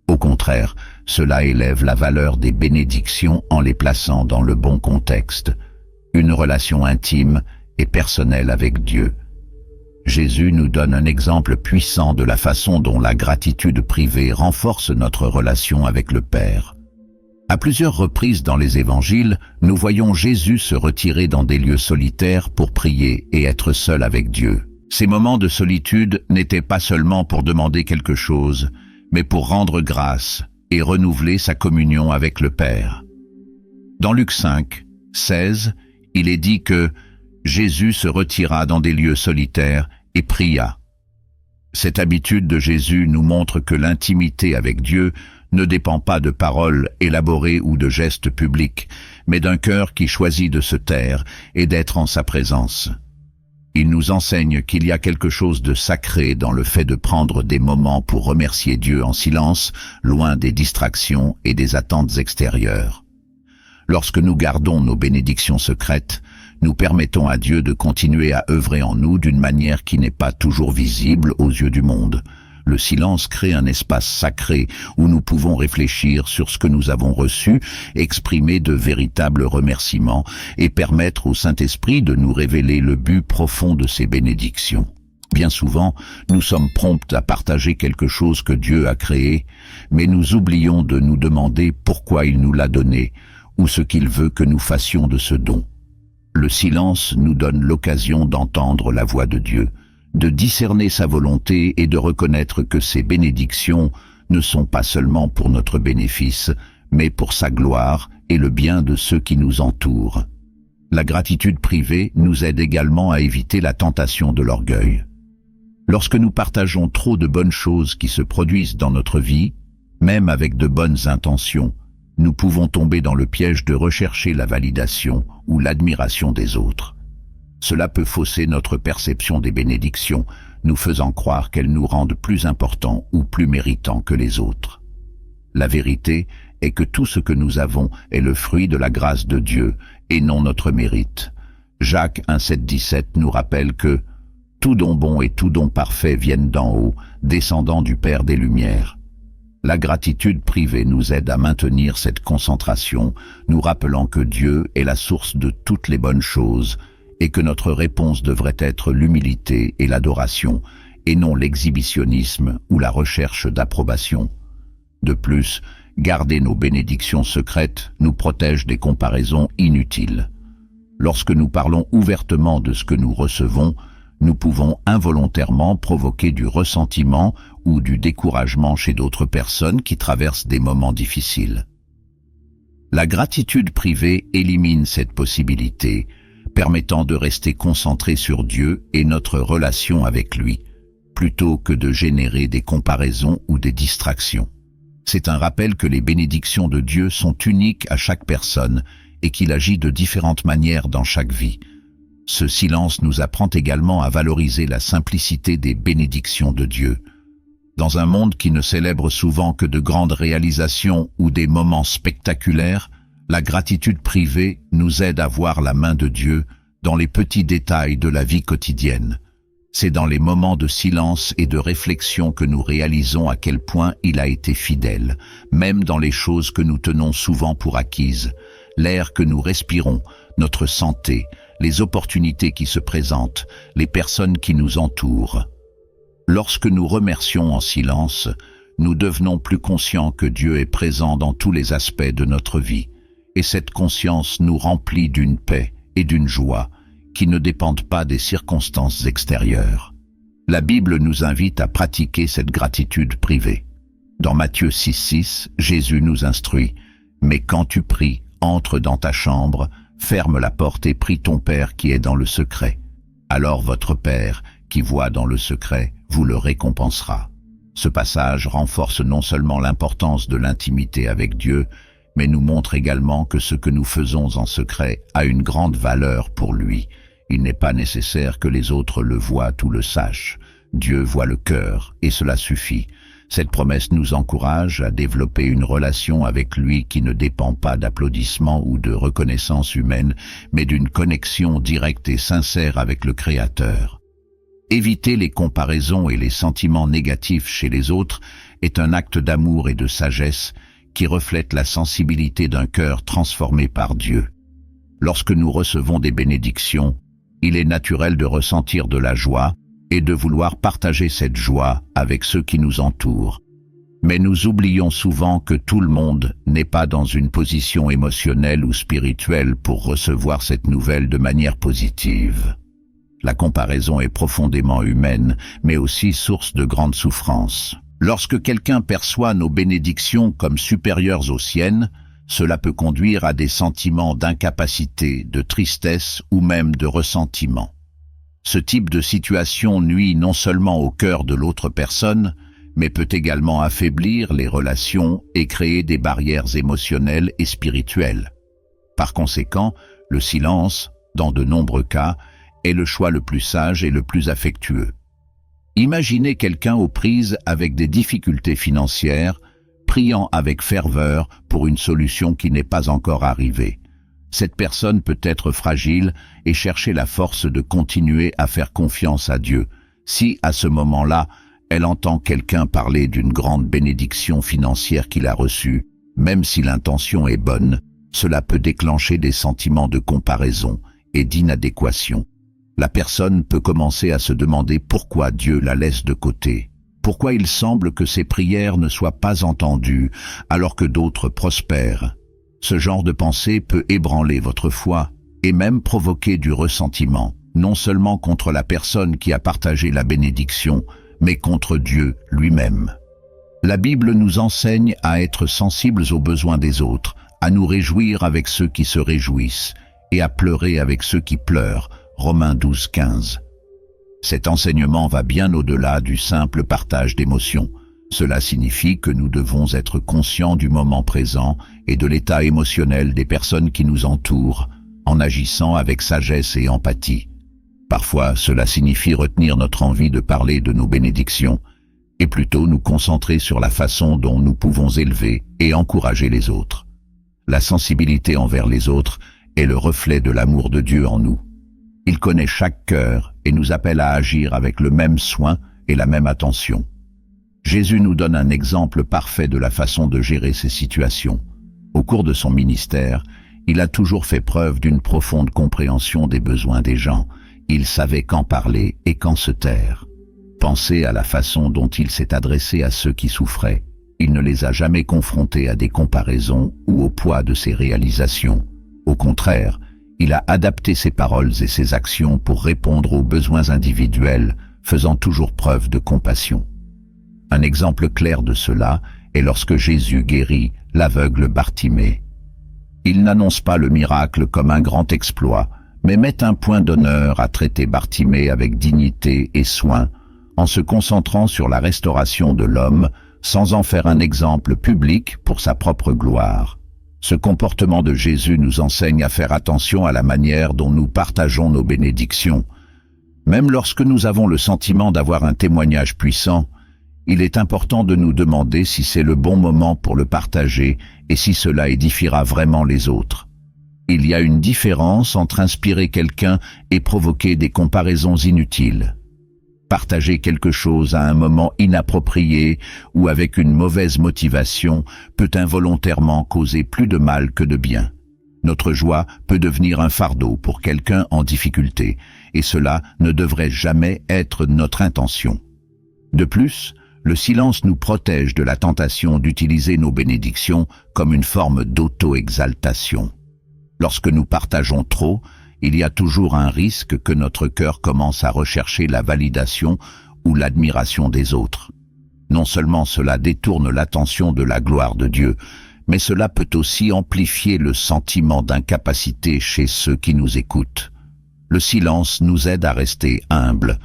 Au contraire, cela élève la valeur des bénédictions en les plaçant dans le bon contexte, une relation intime et personnelle avec Dieu. Jésus nous donne un exemple puissant de la façon dont la gratitude privée renforce notre relation avec le Père. À plusieurs reprises dans les évangiles, nous voyons Jésus se retirer dans des lieux solitaires pour prier et être seul avec Dieu. Ces moments de solitude n'étaient pas seulement pour demander quelque chose, mais pour rendre grâce et renouveler sa communion avec le Père. Dans Luc 5, 16, il est dit que Jésus se retira dans des lieux solitaires et pria. Cette habitude de Jésus nous montre que l'intimité avec Dieu ne dépend pas de paroles élaborées ou de gestes publics, mais d'un cœur qui choisit de se taire et d'être en sa présence. Il nous enseigne qu'il y a quelque chose de sacré dans le fait de prendre des moments pour remercier Dieu en silence, loin des distractions et des attentes extérieures. Lorsque nous gardons nos bénédictions secrètes, nous permettons à Dieu de continuer à œuvrer en nous d'une manière qui n'est pas toujours visible aux yeux du monde. Le silence crée un espace sacré où nous pouvons réfléchir sur ce que nous avons reçu, exprimer de véritables remerciements et permettre au Saint-Esprit de nous révéler le but profond de ces bénédictions. Bien souvent, nous sommes prompts à partager quelque chose que Dieu a créé, mais nous oublions de nous demander pourquoi il nous l'a donné ou ce qu'il veut que nous fassions de ce don. Le silence nous donne l'occasion d'entendre la voix de Dieu, de discerner sa volonté et de reconnaître que ces bénédictions ne sont pas seulement pour notre bénéfice, mais pour sa gloire et le bien de ceux qui nous entourent. La gratitude privée nous aide également à éviter la tentation de l'orgueil. Lorsque nous partageons trop de bonnes choses qui se produisent dans notre vie, même avec de bonnes intentions, nous pouvons tomber dans le piège de rechercher la validation ou l'admiration des autres. Cela peut fausser notre perception des bénédictions, nous faisant croire qu'elles nous rendent plus importants ou plus méritants que les autres. La vérité est que tout ce que nous avons est le fruit de la grâce de Dieu et non notre mérite. Jacques 1,7-17 nous rappelle que « Tout don bon et tout don parfait viennent d'en haut, descendant du Père des Lumières ». La gratitude privée nous aide à maintenir cette concentration, nous rappelant que Dieu est la source de toutes les bonnes choses et que notre réponse devrait être l'humilité et l'adoration, et non l'exhibitionnisme ou la recherche d'approbation. De plus, garder nos bénédictions secrètes nous protège des comparaisons inutiles. Lorsque nous parlons ouvertement de ce que nous recevons, nous pouvons involontairement provoquer du ressentiment ou du découragement chez d'autres personnes qui traversent des moments difficiles. La gratitude privée élimine cette possibilité, permettant de rester concentré sur Dieu et notre relation avec lui, plutôt que de générer des comparaisons ou des distractions. C'est un rappel que les bénédictions de Dieu sont uniques à chaque personne et qu'il agit de différentes manières dans chaque vie. Ce silence nous apprend également à valoriser la simplicité des bénédictions de Dieu. Dans un monde qui ne célèbre souvent que de grandes réalisations ou des moments spectaculaires, la gratitude privée nous aide à voir la main de Dieu dans les petits détails de la vie quotidienne. C'est dans les moments de silence et de réflexion que nous réalisons à quel point il a été fidèle, même dans les choses que nous tenons souvent pour acquises, l'air que nous respirons, notre santé, les opportunités qui se présentent, les personnes qui nous entourent. Lorsque nous remercions en silence, nous devenons plus conscients que Dieu est présent dans tous les aspects de notre vie, et cette conscience nous remplit d'une paix et d'une joie qui ne dépendent pas des circonstances extérieures. La Bible nous invite à pratiquer cette gratitude privée. Dans Matthieu 6,6, Jésus nous instruit « Mais quand tu pries, entre dans ta chambre, ferme la porte et prie ton Père qui est dans le secret. Alors votre Père, qui voit dans le secret, vous le récompensera. Ce passage renforce non seulement l'importance de l'intimité avec Dieu, mais nous montre également que ce que nous faisons en secret a une grande valeur pour lui. Il n'est pas nécessaire que les autres le voient ou le sachent. Dieu voit le cœur, et cela suffit. Cette promesse nous encourage à développer une relation avec lui qui ne dépend pas d'applaudissements ou de reconnaissance humaine, mais d'une connexion directe et sincère avec le Créateur. Éviter les comparaisons et les sentiments négatifs chez les autres est un acte d'amour et de sagesse qui reflète la sensibilité d'un cœur transformé par Dieu. Lorsque nous recevons des bénédictions, il est naturel de ressentir de la joie et de vouloir partager cette joie avec ceux qui nous entourent. Mais nous oublions souvent que tout le monde n'est pas dans une position émotionnelle ou spirituelle pour recevoir cette nouvelle de manière positive. La comparaison est profondément humaine, mais aussi source de grande souffrance. Lorsque quelqu'un perçoit nos bénédictions comme supérieures aux siennes, cela peut conduire à des sentiments d'incapacité, de tristesse ou même de ressentiment. Ce type de situation nuit non seulement au cœur de l'autre personne, mais peut également affaiblir les relations et créer des barrières émotionnelles et spirituelles. Par conséquent, le silence, dans de nombreux cas, est le choix le plus sage et le plus affectueux. Imaginez quelqu'un aux prises avec des difficultés financières, priant avec ferveur pour une solution qui n'est pas encore arrivée. Cette personne peut être fragile et chercher la force de continuer à faire confiance à Dieu. Si, à ce moment-là, elle entend quelqu'un parler d'une grande bénédiction financière qu'il a reçue, même si l'intention est bonne, cela peut déclencher des sentiments de comparaison et d'inadéquation. La personne peut commencer à se demander pourquoi Dieu la laisse de côté, pourquoi il semble que ses prières ne soient pas entendues alors que d'autres prospèrent. Ce genre de pensée peut ébranler votre foi et même provoquer du ressentiment, non seulement contre la personne qui a partagé la bénédiction, mais contre Dieu lui-même. La Bible nous enseigne à être sensibles aux besoins des autres, à nous réjouir avec ceux qui se réjouissent et à pleurer avec ceux qui pleurent. Romains 12, 15. Cet enseignement va bien au-delà du simple partage d'émotions. Cela signifie que nous devons être conscients du moment présent et de l'état émotionnel des personnes qui nous entourent, en agissant avec sagesse et empathie. Parfois, cela signifie retenir notre envie de parler de nos bénédictions, et plutôt nous concentrer sur la façon dont nous pouvons élever et encourager les autres. La sensibilité envers les autres est le reflet de l'amour de Dieu en nous. Il connaît chaque cœur et nous appelle à agir avec le même soin et la même attention. Jésus nous donne un exemple parfait de la façon de gérer ces situations. Au cours de son ministère, il a toujours fait preuve d'une profonde compréhension des besoins des gens. Il savait quand parler et quand se taire. Pensez à la façon dont il s'est adressé à ceux qui souffraient. Il ne les a jamais confrontés à des comparaisons ou au poids de ses réalisations. Au contraire, il a adapté ses paroles et ses actions pour répondre aux besoins individuels, faisant toujours preuve de compassion. Un exemple clair de cela est lorsque Jésus guérit l'aveugle Bartimée. Il n'annonce pas le miracle comme un grand exploit, mais met un point d'honneur à traiter Bartimée avec dignité et soin, en se concentrant sur la restauration de l'homme, sans en faire un exemple public pour sa propre gloire. Ce comportement de Jésus nous enseigne à faire attention à la manière dont nous partageons nos bénédictions. Même lorsque nous avons le sentiment d'avoir un témoignage puissant, il est important de nous demander si c'est le bon moment pour le partager et si cela édifiera vraiment les autres. Il y a une différence entre inspirer quelqu'un et provoquer des comparaisons inutiles. Partager quelque chose à un moment inapproprié ou avec une mauvaise motivation peut involontairement causer plus de mal que de bien. Notre joie peut devenir un fardeau pour quelqu'un en difficulté, et cela ne devrait jamais être notre intention. De plus, le silence nous protège de la tentation d'utiliser nos bénédictions comme une forme d'auto-exaltation. Lorsque nous partageons trop, il y a toujours un risque que notre cœur commence à rechercher la validation ou l'admiration des autres. Non seulement cela détourne l'attention de la gloire de Dieu, mais cela peut aussi amplifier le sentiment d'incapacité chez ceux qui nous écoutent. Le silence nous aide à rester humbles,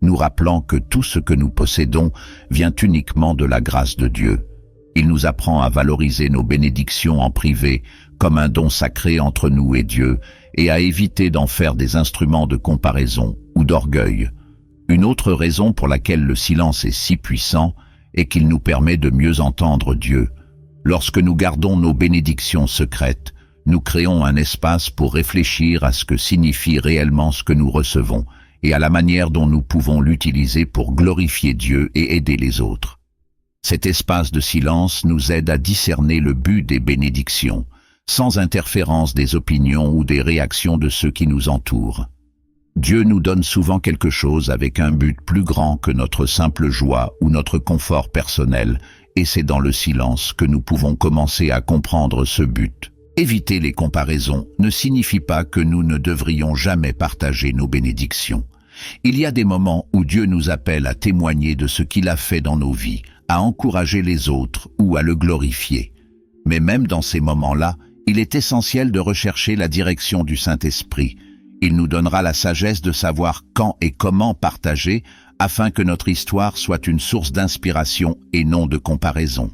nous rappelant que tout ce que nous possédons vient uniquement de la grâce de Dieu. Il nous apprend à valoriser nos bénédictions en privé comme un don sacré entre nous et Dieu et à éviter d'en faire des instruments de comparaison ou d'orgueil. Une autre raison pour laquelle le silence est si puissant est qu'il nous permet de mieux entendre Dieu. Lorsque nous gardons nos bénédictions secrètes, nous créons un espace pour réfléchir à ce que signifie réellement ce que nous recevons et à la manière dont nous pouvons l'utiliser pour glorifier Dieu et aider les autres. Cet espace de silence nous aide à discerner le but des bénédictions, sans interférence des opinions ou des réactions de ceux qui nous entourent. Dieu nous donne souvent quelque chose avec un but plus grand que notre simple joie ou notre confort personnel, et c'est dans le silence que nous pouvons commencer à comprendre ce but. Éviter les comparaisons ne signifie pas que nous ne devrions jamais partager nos bénédictions. Il y a des moments où Dieu nous appelle à témoigner de ce qu'il a fait dans nos vies, à encourager les autres ou à le glorifier. Mais même dans ces moments-là, il est essentiel de rechercher la direction du Saint-Esprit. Il nous donnera la sagesse de savoir quand et comment partager afin que notre histoire soit une source d'inspiration et non de comparaison.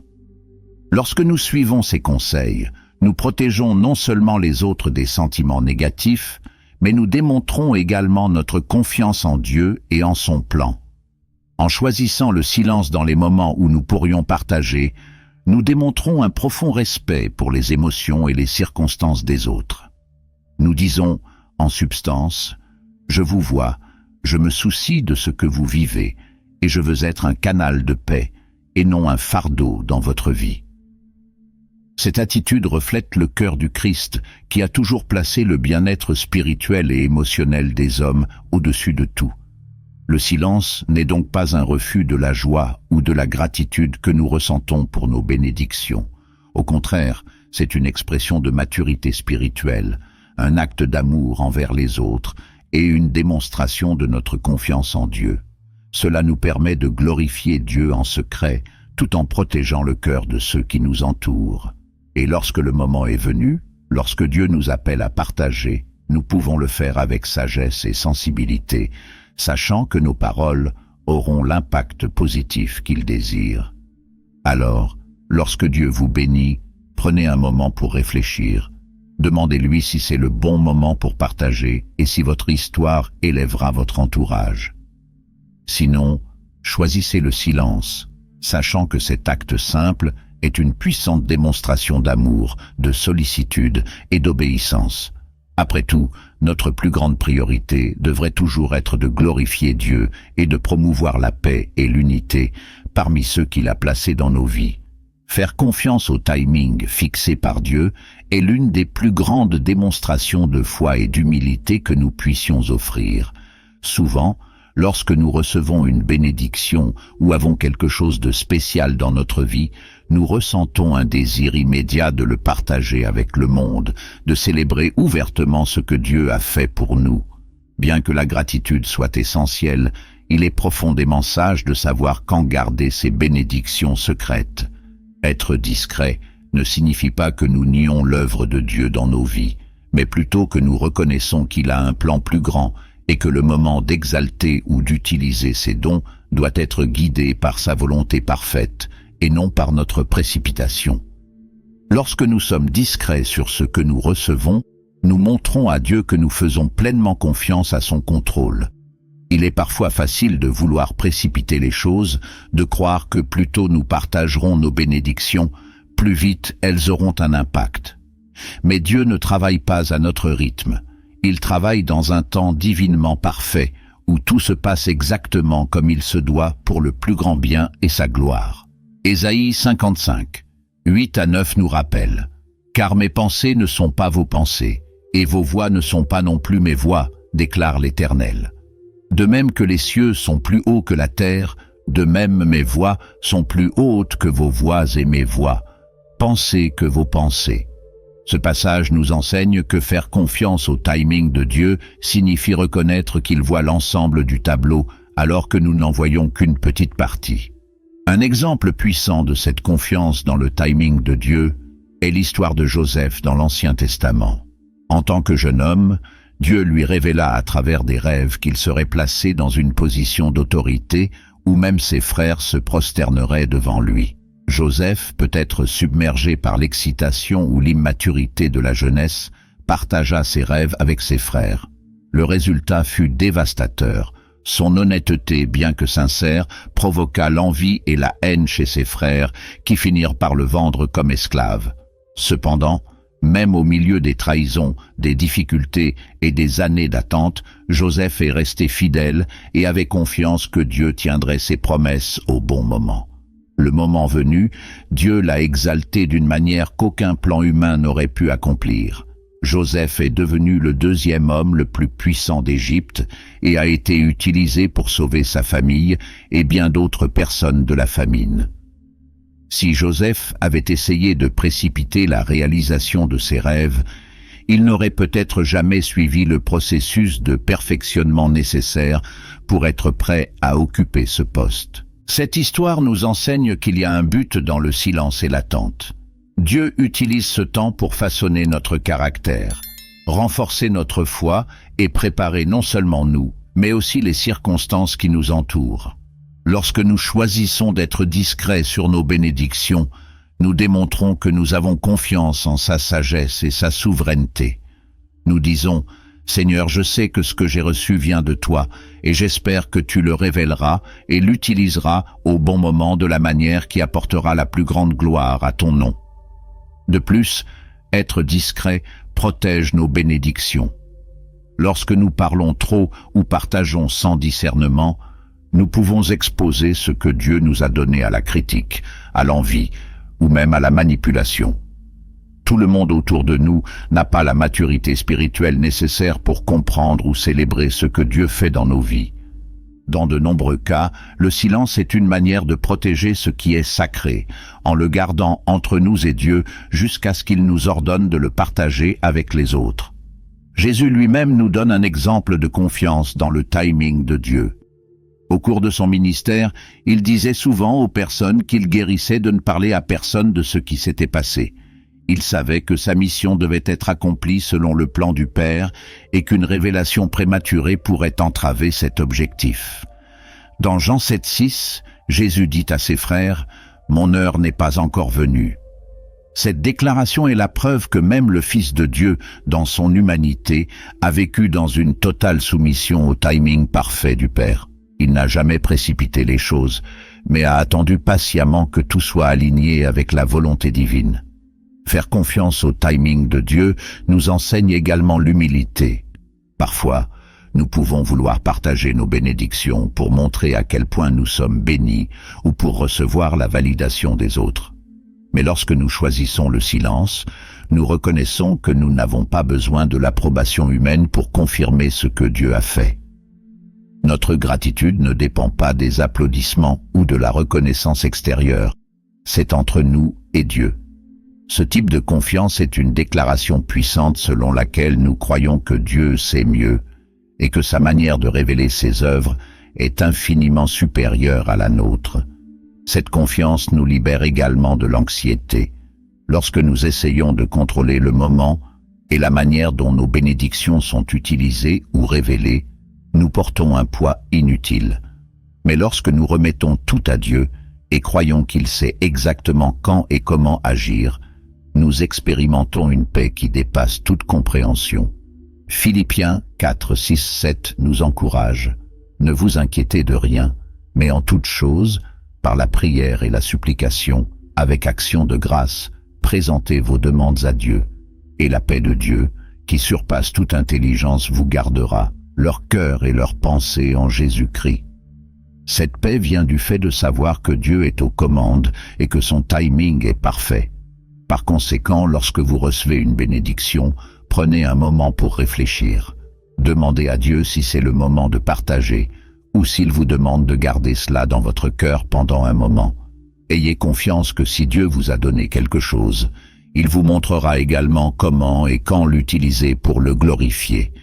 Lorsque nous suivons ces conseils, nous protégeons non seulement les autres des sentiments négatifs, mais nous démontrons également notre confiance en Dieu et en son plan. En choisissant le silence dans les moments où nous pourrions partager, nous démontrons un profond respect pour les émotions et les circonstances des autres. Nous disons, en substance, « Je vous vois, je me soucie de ce que vous vivez, et je veux être un canal de paix, et non un fardeau dans votre vie. » Cette attitude reflète le cœur du Christ, qui a toujours placé le bien-être spirituel et émotionnel des hommes au-dessus de tout. Le silence n'est donc pas un refus de la joie ou de la gratitude que nous ressentons pour nos bénédictions. Au contraire, c'est une expression de maturité spirituelle, un acte d'amour envers les autres et une démonstration de notre confiance en Dieu. Cela nous permet de glorifier Dieu en secret, tout en protégeant le cœur de ceux qui nous entourent. Et lorsque le moment est venu, lorsque Dieu nous appelle à partager, nous pouvons le faire avec sagesse et sensibilité, sachant que nos paroles auront l'impact positif qu'il désire. Alors, lorsque Dieu vous bénit, prenez un moment pour réfléchir. Demandez-lui si c'est le bon moment pour partager et si votre histoire élèvera votre entourage. Sinon, choisissez le silence, sachant que cet acte simple est une puissante démonstration d'amour, de sollicitude et d'obéissance. Après tout, notre plus grande priorité devrait toujours être de glorifier Dieu et de promouvoir la paix et l'unité parmi ceux qu'il a placés dans nos vies. Faire confiance au timing fixé par Dieu est l'une des plus grandes démonstrations de foi et d'humilité que nous puissions offrir. Souvent, lorsque nous recevons une bénédiction ou avons quelque chose de spécial dans notre vie, nous ressentons un désir immédiat de le partager avec le monde, de célébrer ouvertement ce que Dieu a fait pour nous. Bien que la gratitude soit essentielle, il est profondément sage de savoir quand garder ces bénédictions secrètes. Être discret ne signifie pas que nous nions l'œuvre de Dieu dans nos vies, mais plutôt que nous reconnaissons qu'il a un plan plus grand et que le moment d'exalter ou d'utiliser ses dons doit être guidé par sa volonté parfaite et non par notre précipitation. Lorsque nous sommes discrets sur ce que nous recevons, nous montrons à Dieu que nous faisons pleinement confiance à son contrôle. Il est parfois facile de vouloir précipiter les choses, de croire que plus tôt nous partagerons nos bénédictions, plus vite elles auront un impact. Mais Dieu ne travaille pas à notre rythme. Il travaille dans un temps divinement parfait, où tout se passe exactement comme il se doit pour le plus grand bien et sa gloire. Ésaïe 55, 8-9 nous rappelle « Car mes pensées ne sont pas vos pensées, et vos voix ne sont pas non plus mes voix, déclare l'Éternel. De même que les cieux sont plus hauts que la terre, de même mes voix sont plus hautes que vos voix et mes voix. Pensez que vos pensées. » Ce passage nous enseigne que faire confiance au timing de Dieu signifie reconnaître qu'il voit l'ensemble du tableau alors que nous n'en voyons qu'une petite partie. Un exemple puissant de cette confiance dans le timing de Dieu est l'histoire de Joseph dans l'Ancien Testament. En tant que jeune homme, Dieu lui révéla à travers des rêves qu'il serait placé dans une position d'autorité où même ses frères se prosterneraient devant lui. Joseph, peut-être submergé par l'excitation ou l'immaturité de la jeunesse, partagea ses rêves avec ses frères. Le résultat fut dévastateur. Son honnêteté, bien que sincère, provoqua l'envie et la haine chez ses frères, qui finirent par le vendre comme esclave. Cependant, même au milieu des trahisons, des difficultés et des années d'attente, Joseph est resté fidèle et avait confiance que Dieu tiendrait ses promesses au bon moment. Le moment venu, Dieu l'a exalté d'une manière qu'aucun plan humain n'aurait pu accomplir. Joseph est devenu le deuxième homme le plus puissant d'Égypte et a été utilisé pour sauver sa famille et bien d'autres personnes de la famine. Si Joseph avait essayé de précipiter la réalisation de ses rêves, il n'aurait peut-être jamais suivi le processus de perfectionnement nécessaire pour être prêt à occuper ce poste. Cette histoire nous enseigne qu'il y a un but dans le silence et l'attente. Dieu utilise ce temps pour façonner notre caractère, renforcer notre foi et préparer non seulement nous, mais aussi les circonstances qui nous entourent. Lorsque nous choisissons d'être discrets sur nos bénédictions, nous démontrons que nous avons confiance en sa sagesse et sa souveraineté. Nous disons, « Seigneur, je sais que ce que j'ai reçu vient de toi, et j'espère que tu le révéleras et l'utiliseras au bon moment de la manière qui apportera la plus grande gloire à ton nom. » De plus, être discret protège nos bénédictions. Lorsque nous parlons trop ou partageons sans discernement, nous pouvons exposer ce que Dieu nous a donné à la critique, à l'envie ou même à la manipulation. Tout le monde autour de nous n'a pas la maturité spirituelle nécessaire pour comprendre ou célébrer ce que Dieu fait dans nos vies. Dans de nombreux cas, le silence est une manière de protéger ce qui est sacré, en le gardant entre nous et Dieu jusqu'à ce qu'il nous ordonne de le partager avec les autres. Jésus lui-même nous donne un exemple de confiance dans le timing de Dieu. Au cours de son ministère, il disait souvent aux personnes qu'il guérissait de ne parler à personne de ce qui s'était passé. Il savait que sa mission devait être accomplie selon le plan du Père et qu'une révélation prématurée pourrait entraver cet objectif. Dans Jean 7,6, Jésus dit à ses frères « Mon heure n'est pas encore venue ». Cette déclaration est la preuve que même le Fils de Dieu, dans son humanité, a vécu dans une totale soumission au timing parfait du Père. Il n'a jamais précipité les choses, mais a attendu patiemment que tout soit aligné avec la volonté divine. Faire confiance au timing de Dieu nous enseigne également l'humilité. Parfois, nous pouvons vouloir partager nos bénédictions pour montrer à quel point nous sommes bénis ou pour recevoir la validation des autres. Mais lorsque nous choisissons le silence, nous reconnaissons que nous n'avons pas besoin de l'approbation humaine pour confirmer ce que Dieu a fait. Notre gratitude ne dépend pas des applaudissements ou de la reconnaissance extérieure. C'est entre nous et Dieu. Ce type de confiance est une déclaration puissante selon laquelle nous croyons que Dieu sait mieux et que sa manière de révéler ses œuvres est infiniment supérieure à la nôtre. Cette confiance nous libère également de l'anxiété. Lorsque nous essayons de contrôler le moment et la manière dont nos bénédictions sont utilisées ou révélées, nous portons un poids inutile. Mais lorsque nous remettons tout à Dieu et croyons qu'il sait exactement quand et comment agir, nous expérimentons une paix qui dépasse toute compréhension. Philippiens 4, 6, 7 nous encourage. Ne vous inquiétez de rien, mais en toute chose, par la prière et la supplication, avec action de grâce, présentez vos demandes à Dieu, et la paix de Dieu, qui surpasse toute intelligence, vous gardera, leur cœur et leurs pensées en Jésus-Christ. Cette paix vient du fait de savoir que Dieu est aux commandes et que son timing est parfait. Par conséquent, lorsque vous recevez une bénédiction, prenez un moment pour réfléchir. Demandez à Dieu si c'est le moment de partager ou s'il vous demande de garder cela dans votre cœur pendant un moment. Ayez confiance que si Dieu vous a donné quelque chose, il vous montrera également comment et quand l'utiliser pour le glorifier.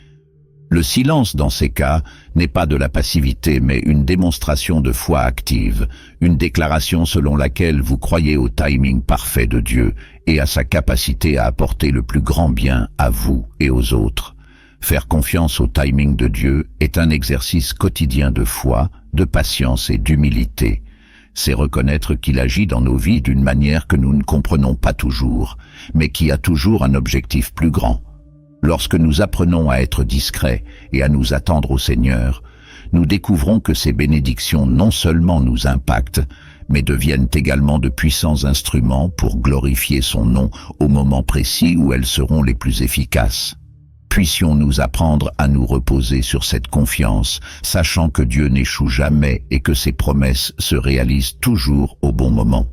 Le silence dans ces cas n'est pas de la passivité mais une démonstration de foi active, une déclaration selon laquelle vous croyez au timing parfait de Dieu et à sa capacité à apporter le plus grand bien à vous et aux autres. Faire confiance au timing de Dieu est un exercice quotidien de foi, de patience et d'humilité. C'est reconnaître qu'il agit dans nos vies d'une manière que nous ne comprenons pas toujours, mais qui a toujours un objectif plus grand. Lorsque nous apprenons à être discrets et à nous attendre au Seigneur, nous découvrons que ces bénédictions non seulement nous impactent, mais deviennent également de puissants instruments pour glorifier son nom au moment précis où elles seront les plus efficaces. Puissions-nous apprendre à nous reposer sur cette confiance, sachant que Dieu n'échoue jamais et que ses promesses se réalisent toujours au bon moment.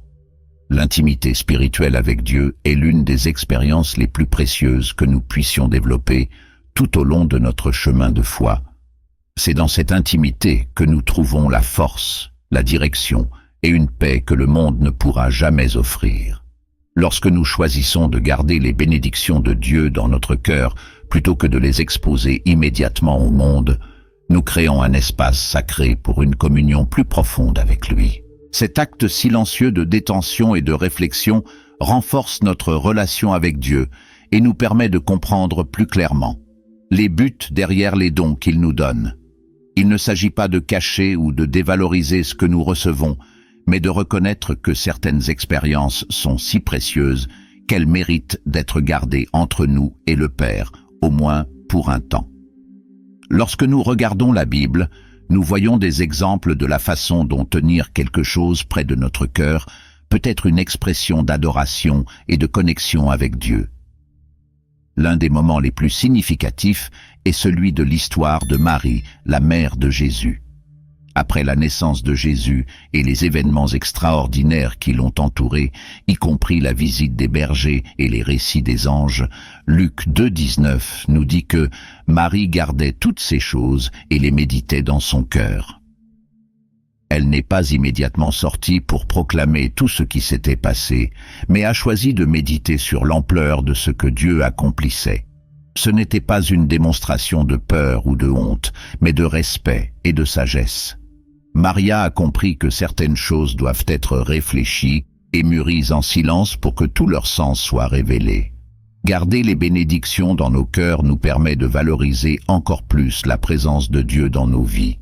L'intimité spirituelle avec Dieu est l'une des expériences les plus précieuses que nous puissions développer tout au long de notre chemin de foi. C'est dans cette intimité que nous trouvons la force, la direction et une paix que le monde ne pourra jamais offrir. Lorsque nous choisissons de garder les bénédictions de Dieu dans notre cœur plutôt que de les exposer immédiatement au monde, nous créons un espace sacré pour une communion plus profonde avec lui. Cet acte silencieux de détention et de réflexion renforce notre relation avec Dieu et nous permet de comprendre plus clairement les buts derrière les dons qu'il nous donne. Il ne s'agit pas de cacher ou de dévaloriser ce que nous recevons, mais de reconnaître que certaines expériences sont si précieuses qu'elles méritent d'être gardées entre nous et le Père, au moins pour un temps. Lorsque nous regardons la Bible, nous voyons des exemples de la façon dont tenir quelque chose près de notre cœur peut être une expression d'adoration et de connexion avec Dieu. L'un des moments les plus significatifs est celui de l'histoire de Marie, la mère de Jésus. Après la naissance de Jésus et les événements extraordinaires qui l'ont entouré, y compris la visite des bergers et les récits des anges, Luc 2,19 nous dit que Marie gardait toutes ces choses et les méditait dans son cœur. Elle n'est pas immédiatement sortie pour proclamer tout ce qui s'était passé, mais a choisi de méditer sur l'ampleur de ce que Dieu accomplissait. Ce n'était pas une démonstration de peur ou de honte, mais de respect et de sagesse. Maria a compris que certaines choses doivent être réfléchies et mûries en silence pour que tout leur sens soit révélé. Garder les bénédictions dans nos cœurs nous permet de valoriser encore plus la présence de Dieu dans nos vies.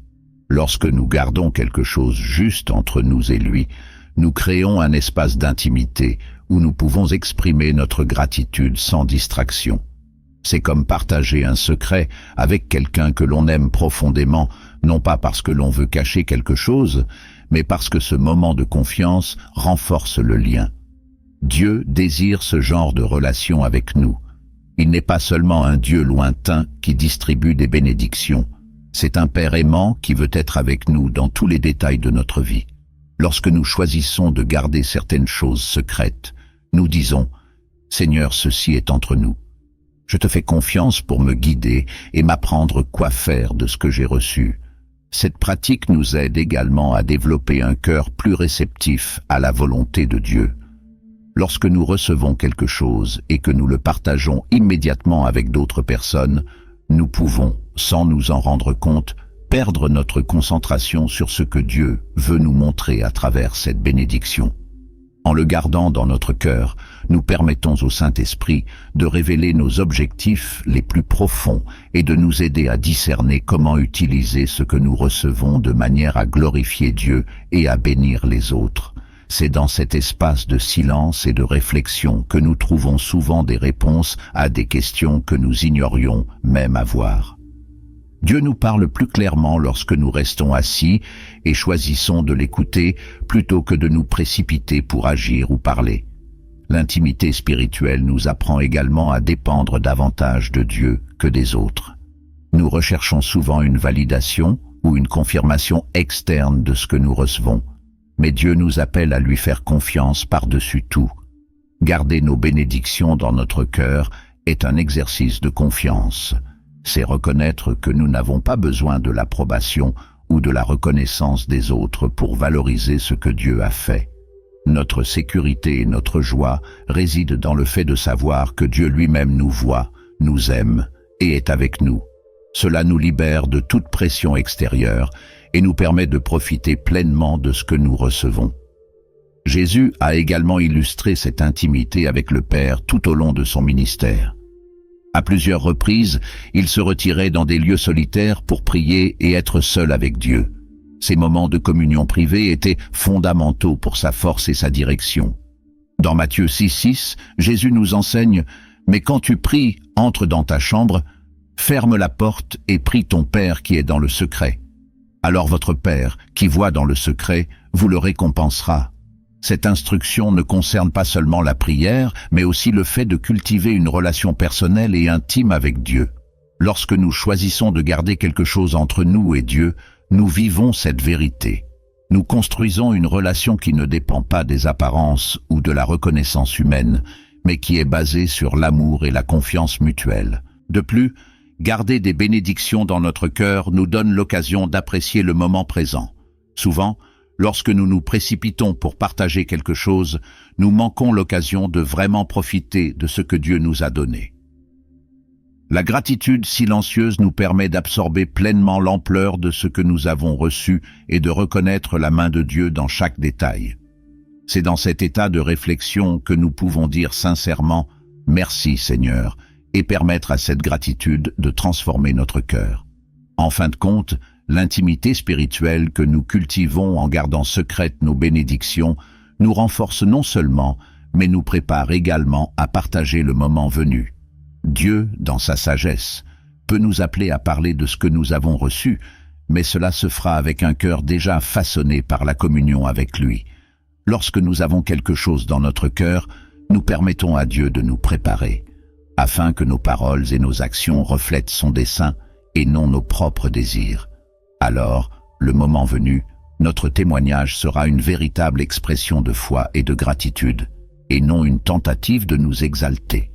Lorsque nous gardons quelque chose juste entre nous et lui, nous créons un espace d'intimité où nous pouvons exprimer notre gratitude sans distraction. C'est comme partager un secret avec quelqu'un que l'on aime profondément, non pas parce que l'on veut cacher quelque chose, mais parce que ce moment de confiance renforce le lien. Dieu désire ce genre de relation avec nous. Il n'est pas seulement un Dieu lointain qui distribue des bénédictions. C'est un Père aimant qui veut être avec nous dans tous les détails de notre vie. Lorsque nous choisissons de garder certaines choses secrètes, nous disons « Seigneur, ceci est entre nous. Je te fais confiance pour me guider et m'apprendre quoi faire de ce que j'ai reçu. » Cette pratique nous aide également à développer un cœur plus réceptif à la volonté de Dieu. Lorsque nous recevons quelque chose et que nous le partageons immédiatement avec d'autres personnes, nous pouvons, sans nous en rendre compte, perdre notre concentration sur ce que Dieu veut nous montrer à travers cette bénédiction. En le gardant dans notre cœur, nous permettons au Saint-Esprit de révéler nos objectifs les plus profonds et de nous aider à discerner comment utiliser ce que nous recevons de manière à glorifier Dieu et à bénir les autres. C'est dans cet espace de silence et de réflexion que nous trouvons souvent des réponses à des questions que nous ignorions même avoir. Dieu nous parle plus clairement lorsque nous restons assis et choisissons de l'écouter plutôt que de nous précipiter pour agir ou parler. L'intimité spirituelle nous apprend également à dépendre davantage de Dieu que des autres. Nous recherchons souvent une validation ou une confirmation externe de ce que nous recevons, mais Dieu nous appelle à lui faire confiance par-dessus tout. Garder nos bénédictions dans notre cœur est un exercice de confiance. C'est reconnaître que nous n'avons pas besoin de l'approbation ou de la reconnaissance des autres pour valoriser ce que Dieu a fait. Notre sécurité et notre joie résident dans le fait de savoir que Dieu lui-même nous voit, nous aime et est avec nous. Cela nous libère de toute pression extérieure et nous permet de profiter pleinement de ce que nous recevons. Jésus a également illustré cette intimité avec le Père tout au long de son ministère. À plusieurs reprises, il se retirait dans des lieux solitaires pour prier et être seul avec Dieu. Ces moments de communion privée étaient fondamentaux pour sa force et sa direction. Dans Matthieu 6,6, Jésus nous enseigne « Mais quand tu pries, entre dans ta chambre, ferme la porte et prie ton Père qui est dans le secret. Alors votre Père, qui voit dans le secret, vous le récompensera. » Cette instruction ne concerne pas seulement la prière, mais aussi le fait de cultiver une relation personnelle et intime avec Dieu. Lorsque nous choisissons de garder quelque chose entre nous et Dieu, nous vivons cette vérité. Nous construisons une relation qui ne dépend pas des apparences ou de la reconnaissance humaine, mais qui est basée sur l'amour et la confiance mutuelle. De plus, garder des bénédictions dans notre cœur nous donne l'occasion d'apprécier le moment présent. Souvent, lorsque nous nous précipitons pour partager quelque chose, nous manquons l'occasion de vraiment profiter de ce que Dieu nous a donné. La gratitude silencieuse nous permet d'absorber pleinement l'ampleur de ce que nous avons reçu et de reconnaître la main de Dieu dans chaque détail. C'est dans cet état de réflexion que nous pouvons dire sincèrement « Merci Seigneur » et permettre à cette gratitude de transformer notre cœur. En fin de compte, l'intimité spirituelle que nous cultivons en gardant secrètes nos bénédictions nous renforce non seulement, mais nous prépare également à partager le moment venu. Dieu, dans sa sagesse, peut nous appeler à parler de ce que nous avons reçu, mais cela se fera avec un cœur déjà façonné par la communion avec lui. Lorsque nous avons quelque chose dans notre cœur, nous permettons à Dieu de nous préparer, afin que nos paroles et nos actions reflètent son dessein et non nos propres désirs. Alors, le moment venu, notre témoignage sera une véritable expression de foi et de gratitude, et non une tentative de nous exalter.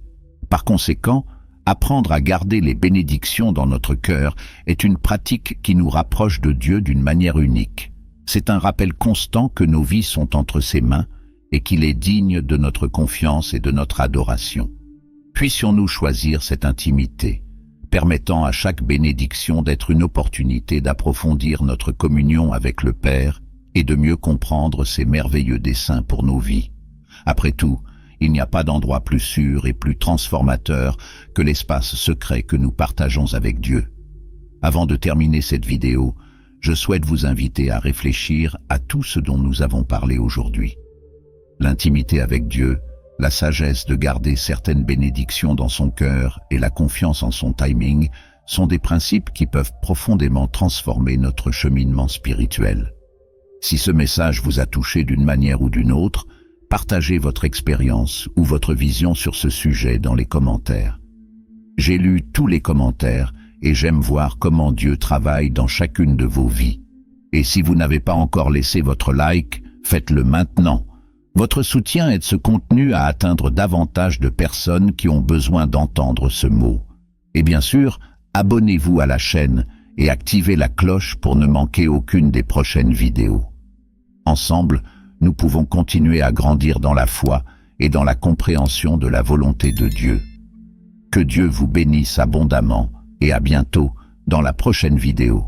Par conséquent, apprendre à garder les bénédictions dans notre cœur est une pratique qui nous rapproche de Dieu d'une manière unique. C'est un rappel constant que nos vies sont entre ses mains et qu'il est digne de notre confiance et de notre adoration. Puissions-nous choisir cette intimité, permettant à chaque bénédiction d'être une opportunité d'approfondir notre communion avec le Père et de mieux comprendre ses merveilleux desseins pour nos vies. Après tout, il n'y a pas d'endroit plus sûr et plus transformateur que l'espace secret que nous partageons avec Dieu. Avant de terminer cette vidéo, je souhaite vous inviter à réfléchir à tout ce dont nous avons parlé aujourd'hui. L'intimité avec Dieu, la sagesse de garder certaines bénédictions dans son cœur et la confiance en son timing sont des principes qui peuvent profondément transformer notre cheminement spirituel. Si ce message vous a touché d'une manière ou d'une autre, partagez votre expérience ou votre vision sur ce sujet dans les commentaires. J'ai lu tous les commentaires et j'aime voir comment Dieu travaille dans chacune de vos vies. Et si vous n'avez pas encore laissé votre like, faites-le maintenant. Votre soutien aide ce contenu à atteindre davantage de personnes qui ont besoin d'entendre ce mot. Et bien sûr, abonnez-vous à la chaîne et activez la cloche pour ne manquer aucune des prochaines vidéos. Ensemble, nous pouvons continuer à grandir dans la foi et dans la compréhension de la volonté de Dieu. Que Dieu vous bénisse abondamment et à bientôt dans la prochaine vidéo.